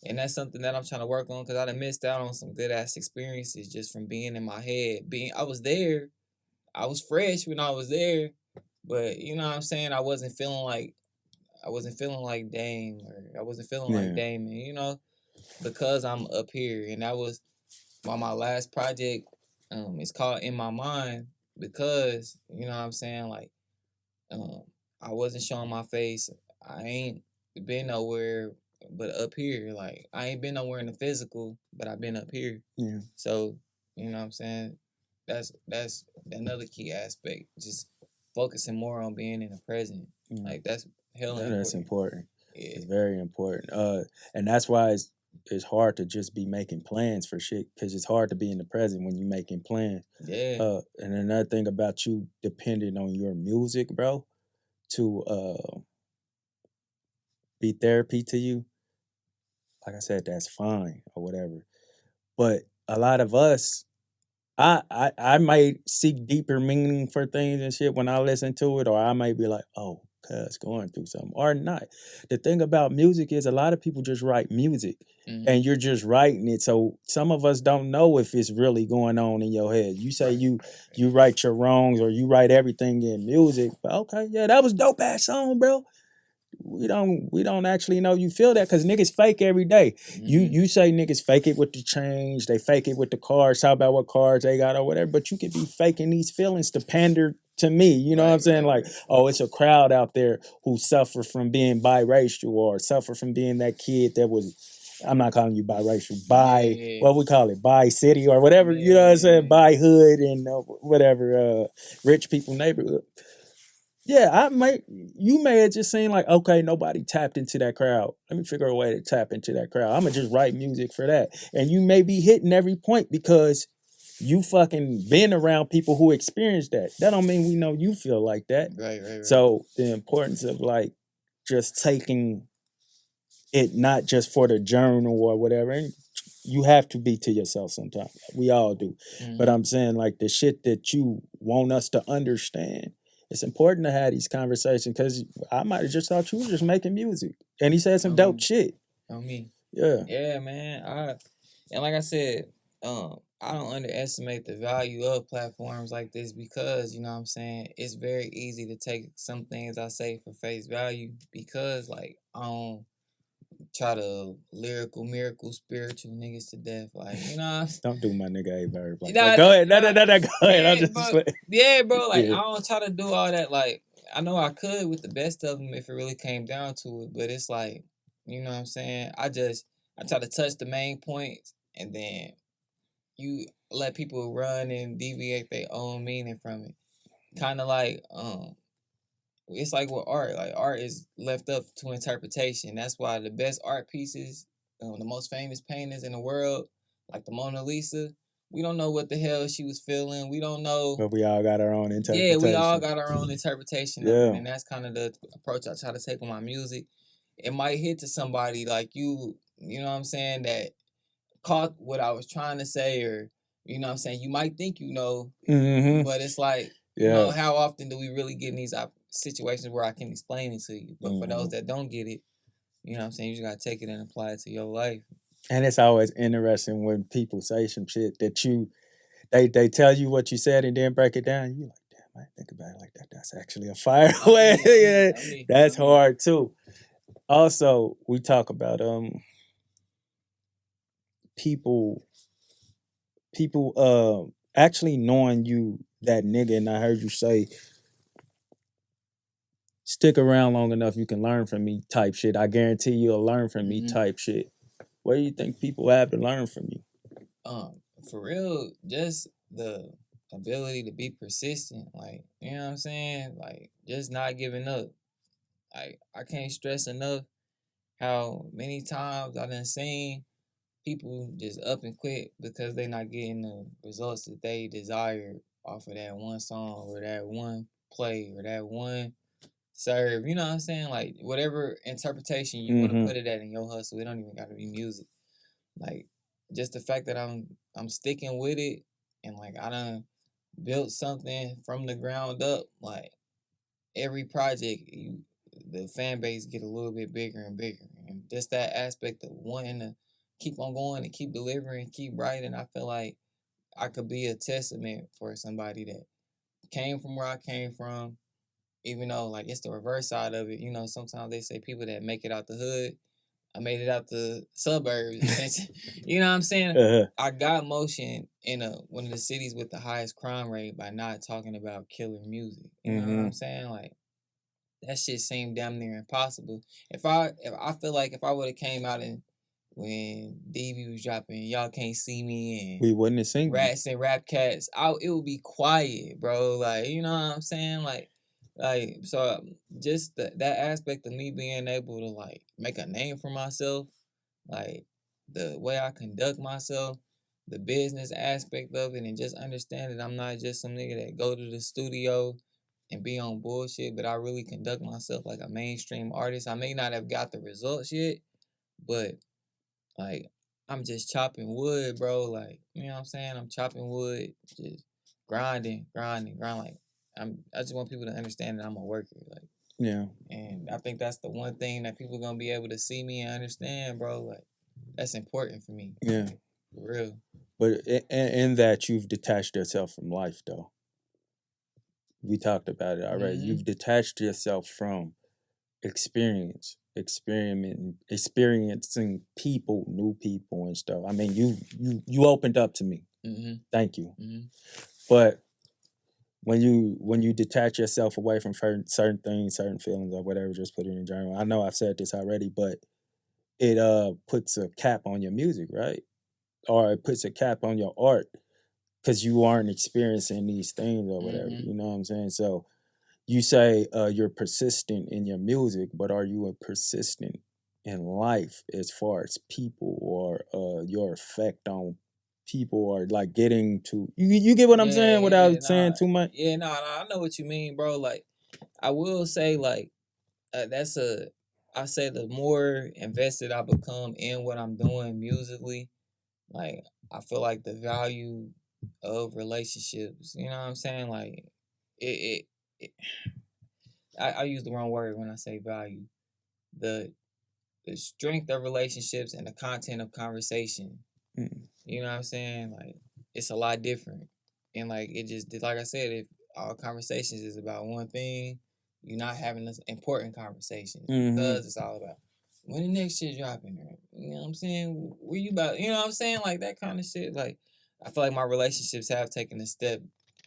and that's something that I'm trying to work on because I done missed out on some good ass experiences just from being in my head. I was there, I was fresh when I was there, but you know what I'm saying? I wasn't feeling like Dame, or I wasn't feeling like Damon, because I'm up here. And that was my last project. It's called In My Mind because, you know what I'm saying? Like, um, I wasn't showing my face. I ain't been nowhere but up here. Like, I ain't been nowhere in the physical, but I've been up here. Yeah. So, you know what I'm saying? That's another key aspect. Just focusing more on being in the present. Like, that's hella important. That's important. Yeah. It's very important. And that's why it's hard to just be making plans for shit because it's hard to be in the present when you're making plans. Yeah. And another thing about you depending on your music, bro, to be therapy to you, like I said, that's fine or whatever. But a lot of us, I might seek deeper meaning for things and shit when I listen to it, or I might be like, oh, cuz going through something, or not. The thing about music is a lot of people just write music and you're just writing it. So some of us don't know if it's really going on in your head. You say you write your wrongs or you write everything in music, but okay, yeah, that was dope ass song, bro. We don't actually know you feel that because niggas fake every day. You say niggas fake it with the change, they fake it with the cars, talk about what cars they got or whatever, but you could be faking these feelings to pander to me. You know what I'm saying? Like, oh, it's a crowd out there who suffer from being biracial or suffer from being that kid that was, I'm not calling you biracial, what we call it, bi city or whatever, you know what I'm saying? Bi hood and whatever, rich people neighborhood. Yeah, you may have just seen like, okay, nobody tapped into that crowd. Let me figure a way to tap into that crowd. I'm gonna just write music for that. And you may be hitting every point because you fucking been around people who experienced that. That don't mean we know you feel like that. Right. So the importance of like just taking it not just for the journal or whatever. And you have to be to yourself sometimes. We all do. But I'm saying like the shit that you want us to understand. It's important to have these conversations because I might have just thought you were just making music. And he said some dope shit. On me. Yeah. Yeah, man. And like I said, I don't underestimate the value of platforms like this because, you know what I'm saying, it's very easy to take some things I say for face value because like I don't try to lyrical miracle spiritual niggas to death. Like, you know, don't do my nigga a verb like nah, that. Go ahead. No, go ahead. Yeah, I'm just bro. Like, yeah. I don't try to do all that. Like, I know I could with the best of them if it really came down to it, but it's like, you know what I'm saying? I try to touch the main points and then you let people run and deviate their own meaning from it. Kind of like, it's like with art. Like art is left up to interpretation. That's why the best art pieces, the most famous paintings in the world, like the Mona Lisa, we don't know what the hell she was feeling. We don't know. But we all got our own interpretation. Yeah, we all got our own interpretation of it, and that's kind of the approach I try to take with my music. It might hit to somebody like you know what I'm saying, that caught what I was trying to say, or you know what I'm saying, you might think you know, but it's like, you know, how often do we really get in these situations where I can explain it to you? But for those that don't get it, you know what I'm saying, you just gotta take it and apply it to your life. And it's always interesting when people say some shit that they tell you what you said and then break it down. You like, damn, I didn't think about it like that. That's actually a fire way. That's hard too. Also, we talk about people actually knowing you that nigga, and I heard you say stick around long enough you can learn from me type shit. I guarantee you'll learn from me type shit. What do you think people have to learn from you? For real, just the ability to be persistent. Like, you know what I'm saying? Like, just not giving up. Like, I can't stress enough how many times I done seen people just up and quit because they not getting the results that they desire off of that one song or that one play or that one serve. You know what I'm saying? Like, whatever interpretation you want to put it at in your hustle, it don't even got to be music. Like, just the fact that I'm sticking with it and like I done built something from the ground up. Like every project, the fan base get a little bit bigger and bigger, and just that aspect of wanting to keep on going and keep delivering, keep writing. I feel like I could be a testament for somebody that came from where I came from, even though like it's the reverse side of it. You know, sometimes they say people that make it out the hood, I made it out the suburbs. You know what I'm saying? I got motion in one of the cities with the highest crime rate by not talking about killer music. You know what I'm saying? Like that shit seemed damn near impossible. If I feel like if I would have came out and when DV was dropping, y'all can't see me and we wouldn't have seen Rats and Rap Cats, it would be quiet, bro. Like, you know what I'm saying? Like so just that aspect of me being able to like make a name for myself, like the way I conduct myself, the business aspect of it, and just understand that I'm not just some nigga that go to the studio and be on bullshit, but I really conduct myself like a mainstream artist. I may not have got the results yet, but like I'm just chopping wood, bro. Like, you know what I'm saying? I'm chopping wood, just grinding. Like I just want people to understand that I'm a worker. Like, yeah. And I think that's the one thing that people gonna be able to see me and understand, bro. Like, that's important for me. Yeah. For real. But in that you've detached yourself from life, though. We talked about it already. You've detached yourself from experiencing people, new people and stuff. I mean, you opened up to me. Thank you. But when you detach yourself away from certain things, certain feelings or whatever, just put it in a journal. I know I've said this already, but it puts a cap on your music, right? Or it puts a cap on your art because you aren't experiencing these things or whatever. You know what I'm saying? So you say you're persistent in your music, but are you a persistent in life as far as people or your effect on people or like getting to you get what I'm saying Yeah, without saying nah, too much? yeah, nah, I know what you mean, bro. Like, I will say, like, that's I say the more invested I become in what I'm doing musically, like, I feel like the value of relationships, you know what I'm saying? Like, it, it I use the wrong word when I say value. The the strength of relationships and the content of conversation. Mm. You know what I'm saying? Like, it's a lot different. And like, it just, like I said, if all conversations is about one thing, you're not having this important conversations Mm-hmm. because it's all about when the next shit dropping. You know what I'm saying? Where you about? You know what I'm saying? Like that kind of shit. Like, I feel like my relationships have taken a step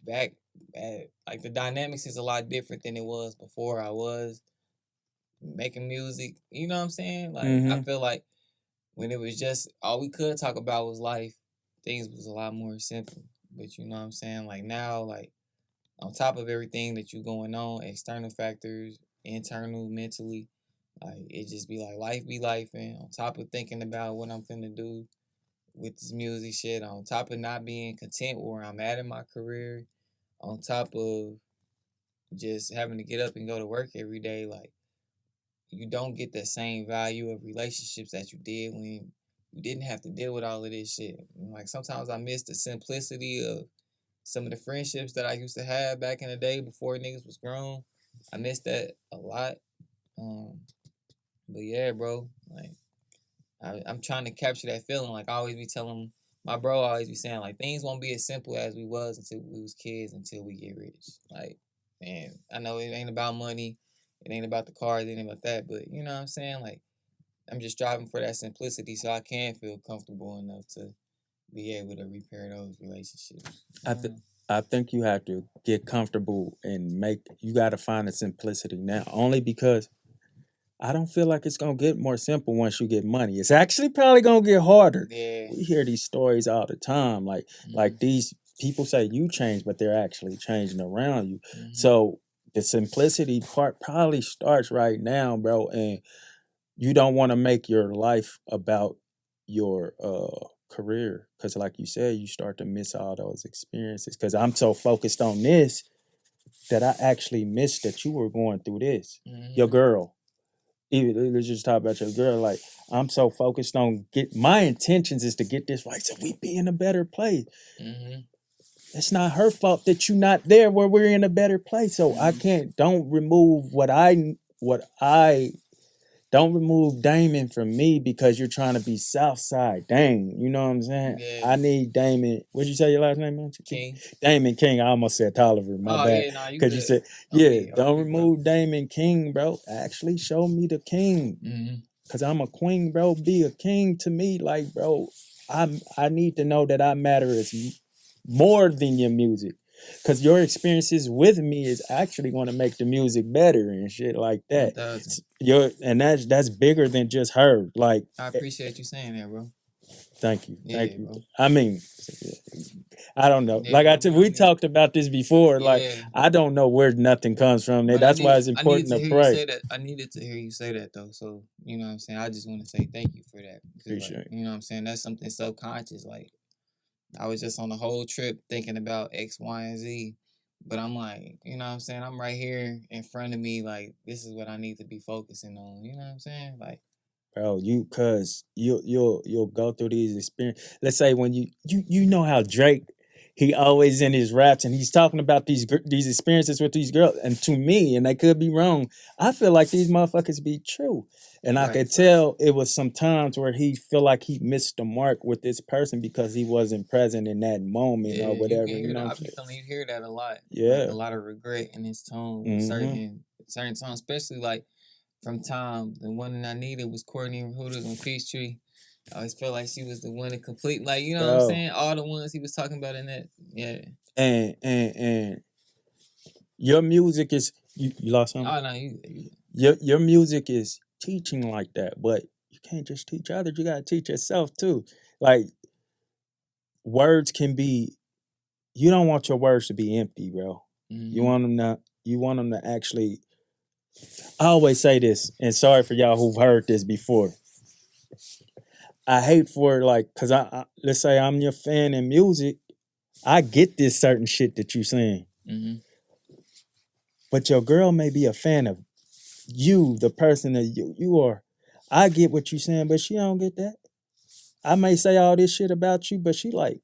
back. Like the dynamics is a lot different than it was before I was making music. You know what I'm saying? Like, I Mm-hmm. feel like when it was just all we could talk about was life, things was a lot more simple. But you know what I'm saying? Like now, like on top of everything that you going on, external factors, internal, mentally, like it just be life, and on top of thinking about what I'm finna do with this music shit, on top of not being content where I'm at in my career, on top of just having to get up and go to work every day, like you don't get the same value of relationships that you did when you didn't have to deal with all of this shit. And like sometimes I miss the simplicity of some of the friendships that I used to have back in the day before niggas was grown. I miss that a lot. Um, but yeah, bro, like I'm trying to capture that feeling. Like I always be telling my bro, always be saying like things won't be as simple as we was until we was kids until we get rich. Like, man, I know it ain't about money, it ain't about the cars, it ain't about that, but you know what I'm saying? Like I'm just striving for that simplicity so I can feel comfortable enough to be able to repair those relationships. I th- I think you have to get comfortable and you got to find the simplicity now only because I don't feel like it's gonna get more simple once you get money. It's actually probably gonna get harder. Yeah. We hear these stories all the time, like these people say you change, but they're actually changing around you. So the simplicity part probably starts right now, bro. And you don't want to make your life about your career because, like you said, you start to miss all those experiences. Because I'm so focused on this that I actually missed that you were going through this. Your girl even let's just talk about your girl. Like I'm so focused on my intentions is to get this right, so we be in a better place. It's not her fault that you're not there where we're in a better place. So I can't. Don't remove Damon from me because you're trying to be Southside. Dang, you know what I'm saying? Yeah. I need Damon. What'd you say your last name, man? King. Damon King. I almost said Tolliver. My bad. Yeah, nah, you Because you good. said, don't remove Damon King, bro. Actually, show me the king. Because I'm a queen, bro. Be a king to me. Like, bro, I need to know that I matter as more than your music. Because your experiences with me is actually going to make the music better and shit like that. 1,000. And that's bigger than just her. Like, I appreciate you saying that, bro. Thank you. Yeah, Thank you. bro. I mean, I don't know. Yeah, Like we talked about this before. Yeah. Like I don't know where nothing comes from. That's why it's important to pray. I needed to hear you say that though. So you know what I'm saying. I just want to say thank you for that. Appreciate like, you know what I'm saying. That's something subconscious. Like I was just on the whole trip thinking about X, Y, and Z. But I'm like, you know what I'm saying? I'm right here in front of me. Like, this is what I need to be focusing on. You know what I'm saying? Like, bro, you'll go through these experiences. Let's say when you know how Drake, he always in his raps and he's talking about these experiences with these girls. And to me, and I could be wrong, I feel like these motherfuckers be true. And I could tell it was some times where he feel like he missed the mark with this person because he wasn't present in that moment or whatever. You know, I be feeling you hear that a lot. Yeah, like a lot of regret in his tone with certain songs, especially like from Tom. The one that I needed was Courtney Hooters on Peachtree. I always felt like she was the one to complete, like you know what I'm saying. All the ones he was talking about in that, yeah. And your music is you lost something. Oh no, your music is teaching like that, but you can't just teach others. You gotta teach yourself too. Like words can be. You don't want your words to be empty, bro. You want them to you want them to actually. I always say this, and sorry for y'all who've heard this before. I hate for like, cause let's say I'm your fan in music. I get this certain shit that you saying, but your girl may be a fan of you, the person that you are. I get what you saying, but she don't get that. I may say all this shit about you, but she like,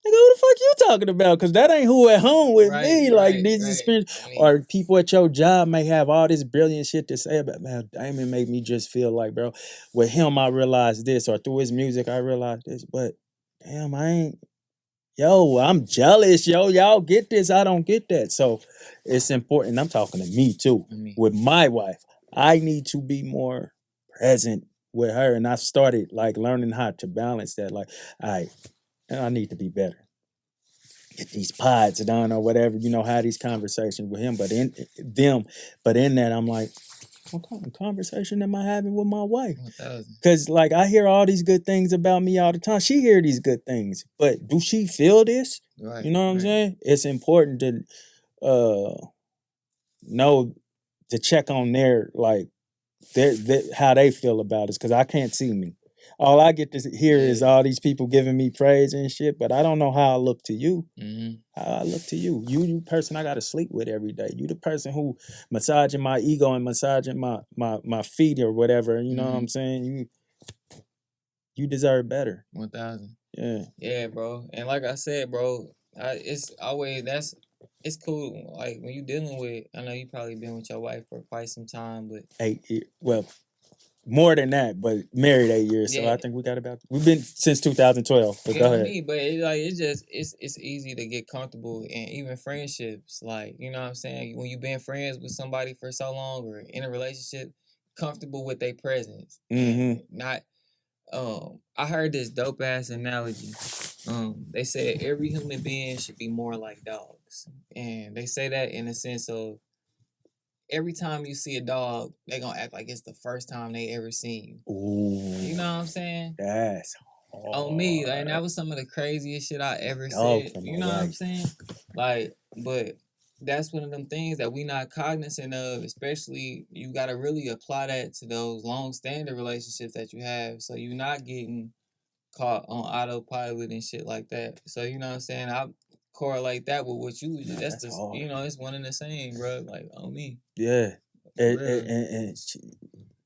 nigga, who the fuck you talking about? Cause that ain't who at home with me. Like these experience, or people at your job may have all this brilliant shit to say about, man, Damon made me just feel like, bro, with him I realized this, or through his music I realized this. But damn, I ain't. Yo, I'm jealous, yo. Y'all get this. I don't get that. So it's important. I'm talking to me too. With my wife, I need to be more present with her. And I started like learning how to balance that. Like, I need to be better. Get these pods done or whatever, have these conversations with him. But in that, I'm like, what kind of conversation am I having with my wife? Because like I hear all these good things about me all the time. She hear these good things, but do she feel this? You know what I'm saying? It's important to know to check on their like how they feel about it. Because I can't see me. All I get to hear is all these people giving me praise and shit, but I don't know how I look to you. How I look to you. You person I gotta sleep with every day. You the person who massaging my ego and massaging my feet or whatever. You know what I'm saying? You deserve better. 1,000. Yeah. Yeah, bro. And like I said, bro, it's always it's cool. Like when you dealing with, I know you probably been with your wife for quite some time, but 8 years. Well, more than that, but married 8 years. So I think we've been since 2012. But go ahead. But it's easy to get comfortable, and even friendships, like, you know what I'm saying? When you've been friends with somebody for so long or in a relationship, comfortable with their presence. And not I heard this dope ass analogy. They said every human being should be more like dogs. And they say that in the sense of every time you see a dog, they gonna act like it's the first time they ever seen you. Ooh. You know what I'm saying? That's on me. Like, and that was some of the craziest shit I ever said. You know what I'm saying? Like, but that's one of them things that we not cognizant of, especially you got to really apply that to those long-standing relationships that you have, so you're not getting caught on autopilot and shit like that. So, you know what I'm saying? I correlate that with what you do. That's just, it's one and the same, bro. Like, on me. Yeah. And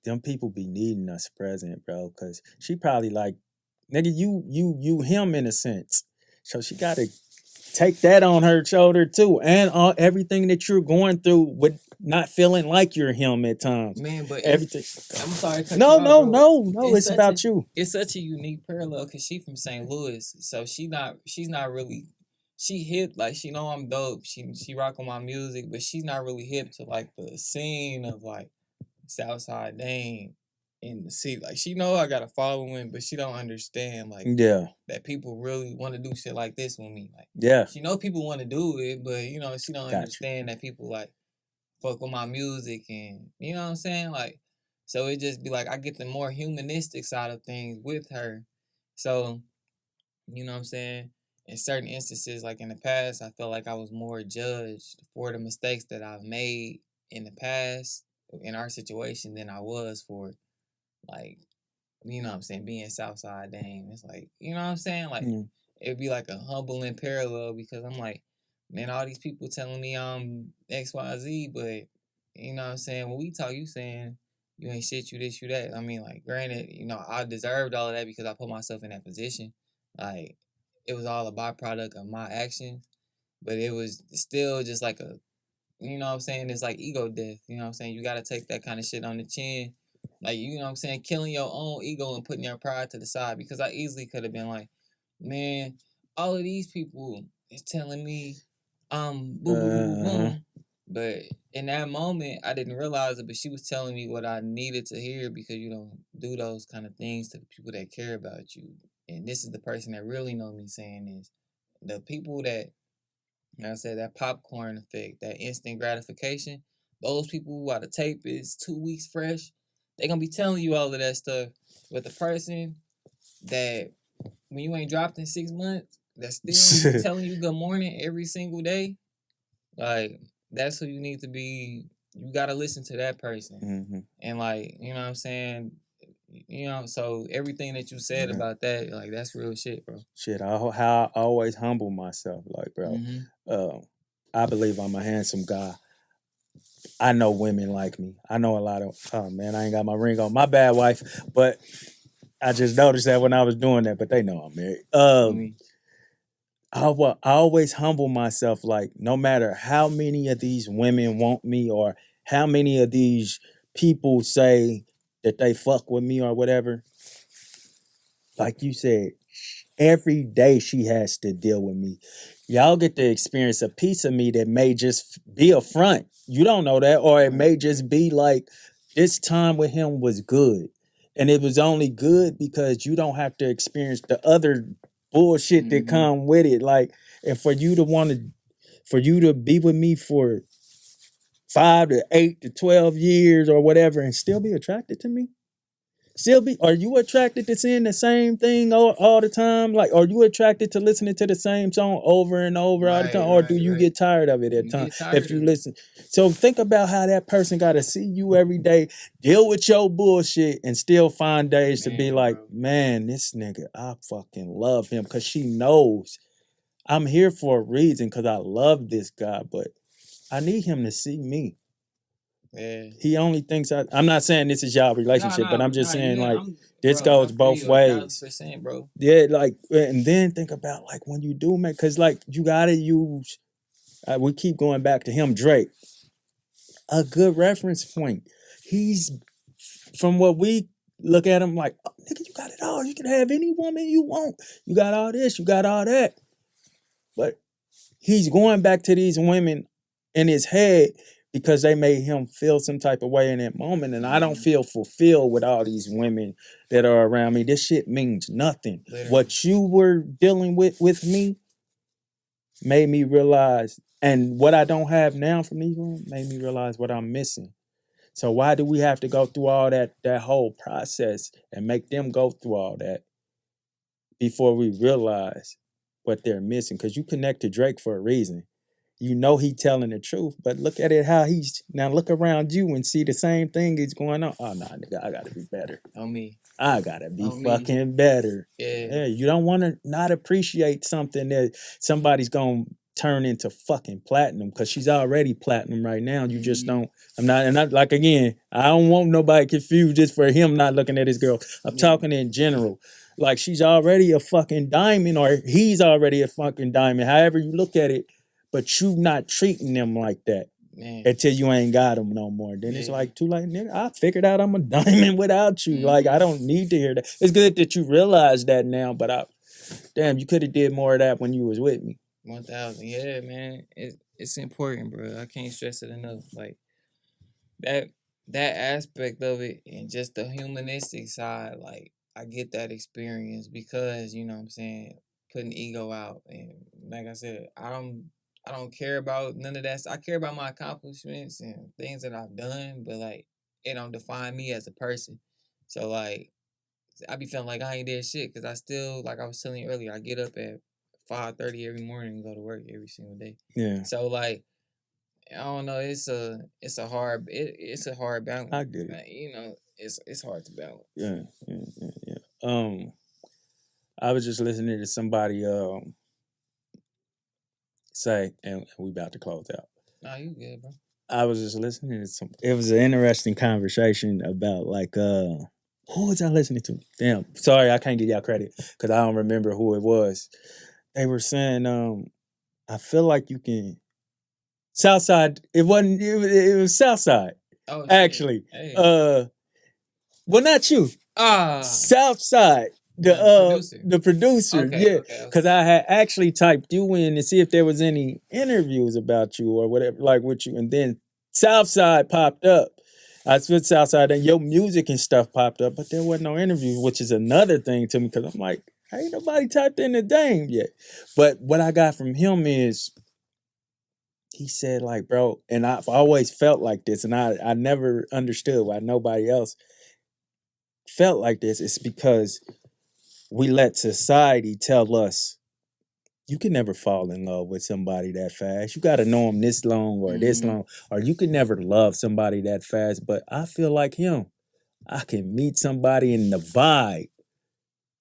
them people be needing us present, bro, because she probably like, nigga, you him in a sense. So she got to take that on her shoulder too, and everything that you're going through with not feeling like you're him at times. Man, but everything. I'm sorry. No. It's about you. It's such a unique parallel because she from St. Louis, so she's not really. She hip, like she know I'm dope. She rock on my music, but she's not really hip to like the scene of like Southside Dane in the city. Like she know I got a following, but she don't understand like that people really want to do shit like this with me. Like she know people want to do it, but she don't understand that people like fuck with my music, and you know what I'm saying? Like, so it just be like I get the more humanistic side of things with her. So, you know what I'm saying? In certain instances, like in the past, I felt like I was more judged for the mistakes that I've made in the past in our situation than I was for, like, you know what I'm saying, being Southside Dame. It's like, you know what I'm saying? Like, it'd be like a humbling parallel because I'm like, man, all these people telling me I'm XYZ, but, you know what I'm saying? When we talk, you saying you ain't shit, you this, you that. I mean, like, granted, I deserved all of that because I put myself in that position. Like, it was all a byproduct of my actions, but it was still just like a, you know what I'm saying? It's like ego death. You know what I'm saying? You got to take that kind of shit on the chin. Like, you know what I'm saying? Killing your own ego and putting your pride to the side. Because I easily could have been like, man, all of these people is telling me boom. But in that moment, I didn't realize it. But she was telling me what I needed to hear because you don't do those kind of things to the people that care about you. And this is the person that really know me saying this. The people that, like I said, that popcorn effect, that instant gratification, those people while the tape is 2 weeks fresh, they gonna be telling you all of that stuff. But the person that when you ain't dropped in 6 months, that's still telling you good morning every single day, like, that's who you need to be. You gotta listen to that person, Mm-hmm. and like you know what I'm saying. So everything that you said about that, like that's real shit, bro. Shit, how I always humble myself, like, bro. Mm-hmm. I believe I'm a handsome guy. I know women like me. I know a lot of. Oh man, I ain't got my ring on. My bad, wife. But I just noticed that when I was doing that. But they know I'm married. I always humble myself. Like, no matter how many of these women want me, or how many of these people say that they fuck with me or whatever. Like you said, every day she has to deal with me. Y'all get to experience a piece of me that may just be a front. You don't know that, or it may just be like this time with him was good, and it was only good because you don't have to experience the other bullshit that come with it. Like, and for you to be with me for 5 to 8 to 12 years or whatever, and still be attracted to me. Are you attracted to seeing the same thing all the time? Like, are you attracted to listening to the same song over and over all the time? Or do you get tired of it at times if you listen? So think about how that person got to see you every day, deal with your bullshit, and still find days to be like, man, this nigga, I fucking love him, because she knows I'm here for a reason, because I love this guy, but I need him to see me. Yeah. He only thinks I'm not saying this is y'all relationship, but I'm just saying, like, this goes both ways. Bro. Yeah, like, and then think about, like, when you do make, because, like, you gotta use, we keep going back to him, Drake, a good reference point. He's, from what we look at him, like, oh, nigga, you got it all. You can have any woman you want. You got all this, you got all that. But he's going back to these women in his head because they made him feel some type of way in that moment. And I don't feel fulfilled with all these women that are around me. This shit means nothing. Literally. What you were dealing with me made me realize, and what I don't have now from these women made me realize what I'm missing. So why do we have to go through all that whole process and make them go through all that before we realize what they're missing? Because you connect to Drake for a reason. You know he telling the truth, but look at it how he's now. Look around you and see the same thing is going on. Oh, nah, nigga, I gotta be better. On me. I gotta be fucking better. Yeah, you don't want to not appreciate something that somebody's gonna turn into fucking platinum, because she's already platinum right now. You just don't. I'm not like, again, I don't want nobody confused just for him not looking at his girl. I'm talking in general. Like, she's already a fucking diamond, or he's already a fucking diamond. However you look at it. But you not treating them like that until you ain't got them no more. Then it's like, too late, nigga. I figured out I'm a diamond without you. Like, I don't need to hear that. It's good that you realize that now, but damn, you could have did more of that when you was with me. 1,000, yeah, man. It's important, bro. I can't stress it enough. Like, that aspect of it, and just the humanistic side, like, I get that experience because, you know what I'm saying, putting ego out. And like I said, I don't care about none of that. I care about my accomplishments and things that I've done, but, like, it don't define me as a person. So, like, I be feeling like I ain't did shit, because I still, like I was telling you earlier, I get up at 5:30 every morning and go to work every single day. Yeah. So, like, I don't know. It's a hard balance. I get it. Like, you know, it's hard to balance. Yeah. I was just listening to somebody say, and we about to close out. Nah, you good, bro. I was just listening to it was an interesting conversation about, like, who was I listening to? Damn, sorry, I can't give y'all credit because I don't remember who it was. They were saying, I feel like you can. Southside. It wasn't. It was Southside. Oh, actually. Hey. Well, not you. Southside. The producer. Okay, yeah. Because I had actually typed you in to see if there was any interviews about you or whatever, like, with you, and then Southside popped up. I switched Southside, and your music and stuff popped up, but there wasn't no interviews, which is another thing to me, because I'm like, ain't nobody typed in the Dame yet. But what I got from him is, he said, like, bro, and I've always felt like this, and I never understood why nobody else felt like this. It's because we let society tell us you can never fall in love with somebody that fast. You got to know them this long or this Mm-hmm. long, or you can never love somebody that fast. But I feel like him. I can meet somebody and the vibe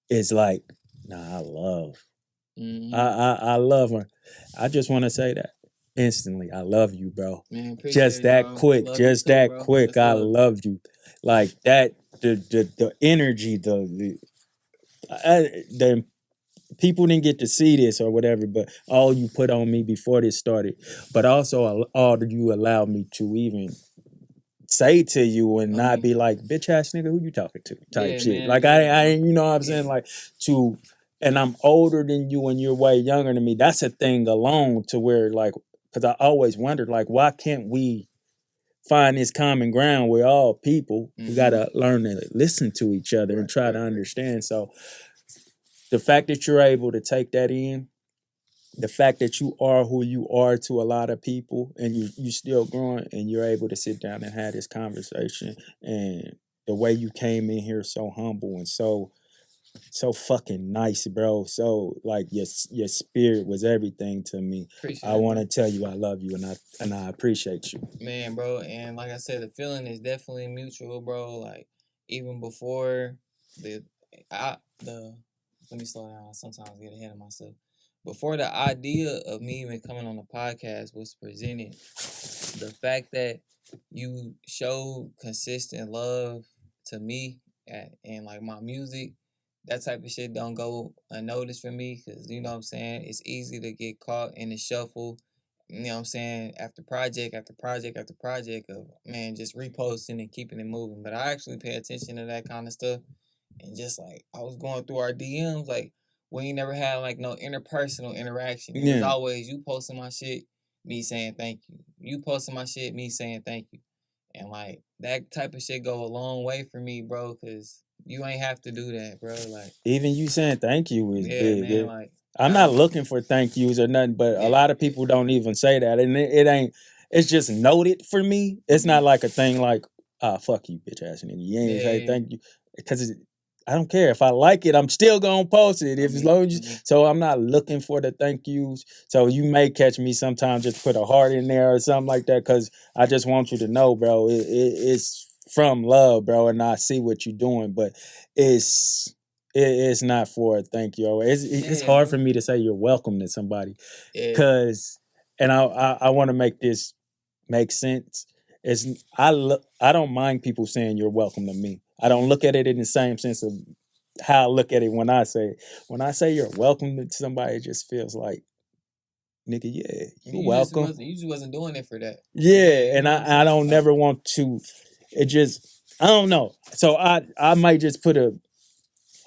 is like, nah, I love. Mm-hmm. I love her. I just want to say that instantly. I love you, bro. Man, Just appreciate it, that bro. quick. Love you Just too, that bro. quick. That's I love. love you. Like that. The energy. The people didn't get to see this or whatever, but all you put on me before this started, but also all that you allowed me to even say to you and not be like, bitch ass nigga, who you talking to type Yeah, shit. man. Like Yeah, I bro. you know what I'm Yeah. saying? Like to, and I'm older than you and you're way younger than me. That's a thing alone to where like, because I always wondered like, why can't we find this common ground? We're all people. We Mm-hmm. gotta learn to listen to each other and try to Right. understand. So the fact that you're able to take that in, the fact that you are who you are to a lot of people and you still growing and you're able to sit down and have this conversation, and the way you came in here so humble and so fucking nice, bro. So like your spirit was everything to me. Appreciate I it, want bro. to tell you I love you and I appreciate you. Man, bro, and like I said, the feeling is definitely mutual, bro. Like even before the the let me slow down. I sometimes get ahead of myself. Before the idea of me even coming on the podcast was presented, the fact that you showed consistent love to me and like my music, that type of shit don't go unnoticed for me because you know what I'm saying. It's easy to get caught in the shuffle. You know what I'm saying? After project after project after project of man just reposting and keeping it moving. But I actually pay attention to that kind of stuff. And just like I was going through our DMs, like we ain't never had like no interpersonal interaction. It was Yeah. always you posting my shit, me saying thank you. You posting my shit, me saying thank you. And like that type of shit go a long way for me, bro, cause you ain't have to do that, bro. Like Even you saying thank you is yeah, big. man, like I'm I not looking for thank yous or nothing, but a yeah, lot of people don't even say that, and it ain't. It's just noted for me. It's not like a thing like, ah, fuck you, bitch ass nigga. You ain't say yeah, thank you because I don't care if I like it. I'm still gonna post it I if as mean, long as you. So I'm not looking for the thank yous. So you may catch me sometimes just put a heart in there or something like that because I just want you to know, bro. It's from love, bro, and I see what you're doing, but it's it's not for a thank you. It's yeah, hard for bro, me to say you're welcome to somebody yeah, because, and I want to make this make sense. It's I don't mind people saying you're welcome to me. I don't look at it in the same sense of how I look at it when I say it. When I say you're welcome to somebody, it just feels like nigga, yeah, you're welcome. you just wasn't doing it for that. Yeah, Yeah, you and know what I'm I saying? don't Like never want to. It just I don't know. So I might just put a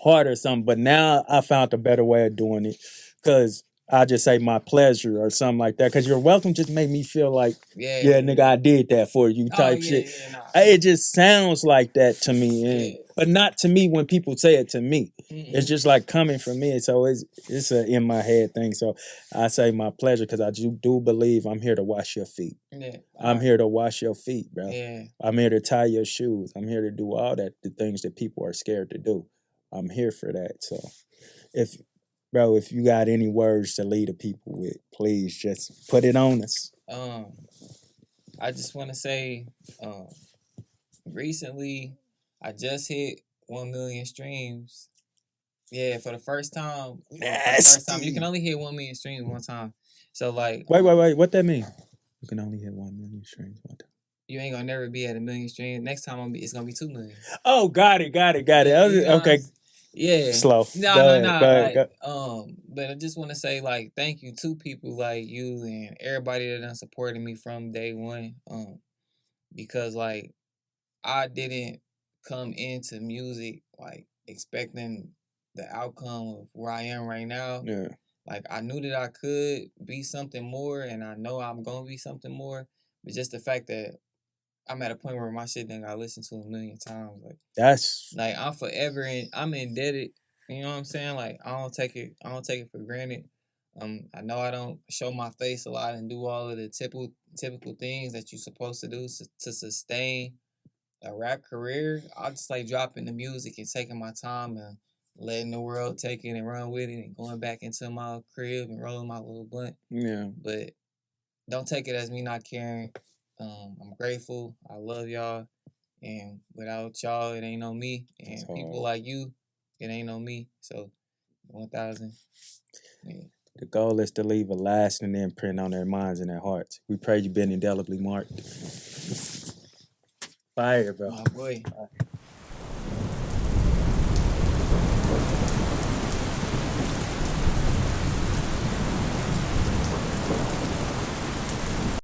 hard or something. But now I found a better way of doing it because I just say my pleasure or something like that. Because you're welcome just made me feel like, yeah, nigga, yeah. I did that for you Oh type yeah, shit. yeah, nah, It just sounds like that to me, yeah. but not to me when people say it to me. It's Mm-mm. just like coming from me, so it's a in my head thing. So I say my pleasure because I do believe I'm here to wash your feet. Yeah, all I'm right. here to wash your feet, bro. Yeah, I'm here to tie your shoes. I'm here to do all that, the things that people are scared to do. I'm here for that. So if bro, if you got any words to lead the people with, please just put it on us. um, I just want to say, um, recently I just hit 1 million streams. Yeah, for the first time. Well, for the first time, you can Nasty. only hit 1 million streams one time. So like, Wait. What that mean? You can only hit 1 million streams one time. you ain't gonna never be at 1 million streams. Next time it's gonna be 2 million. Oh, got it. Yeah, you know. Okay, Yeah. slow. No, Go no, ahead. no. Go ahead. Like, Go. but I just want to say, like, thank you to people like you and everybody that done supported me from day one. Because like I didn't come into music like expecting the outcome of where I am right now. Yeah. Like I knew that I could be something more, and I know I'm gonna be something more. But just the fact that I'm at a point where my shit done got listened to 1 million times, That's I'm forever I'm indebted. You know what I'm saying? Like I don't take it for granted. I know I don't show my face a lot and do all of the typical things that you're supposed to do to sustain a rap career. I just like dropping the music and taking my time and letting the world take it and run with it and going back into my crib and rolling my little blunt. Yeah. But don't take it as me not caring. I'm grateful. I love y'all. And without y'all, it ain't no me. And people like you, it ain't no me. So 1,000. Yeah. The goal is to leave a lasting imprint on their minds and their hearts. We pray you've been indelibly marked. Fire, bro. My boy.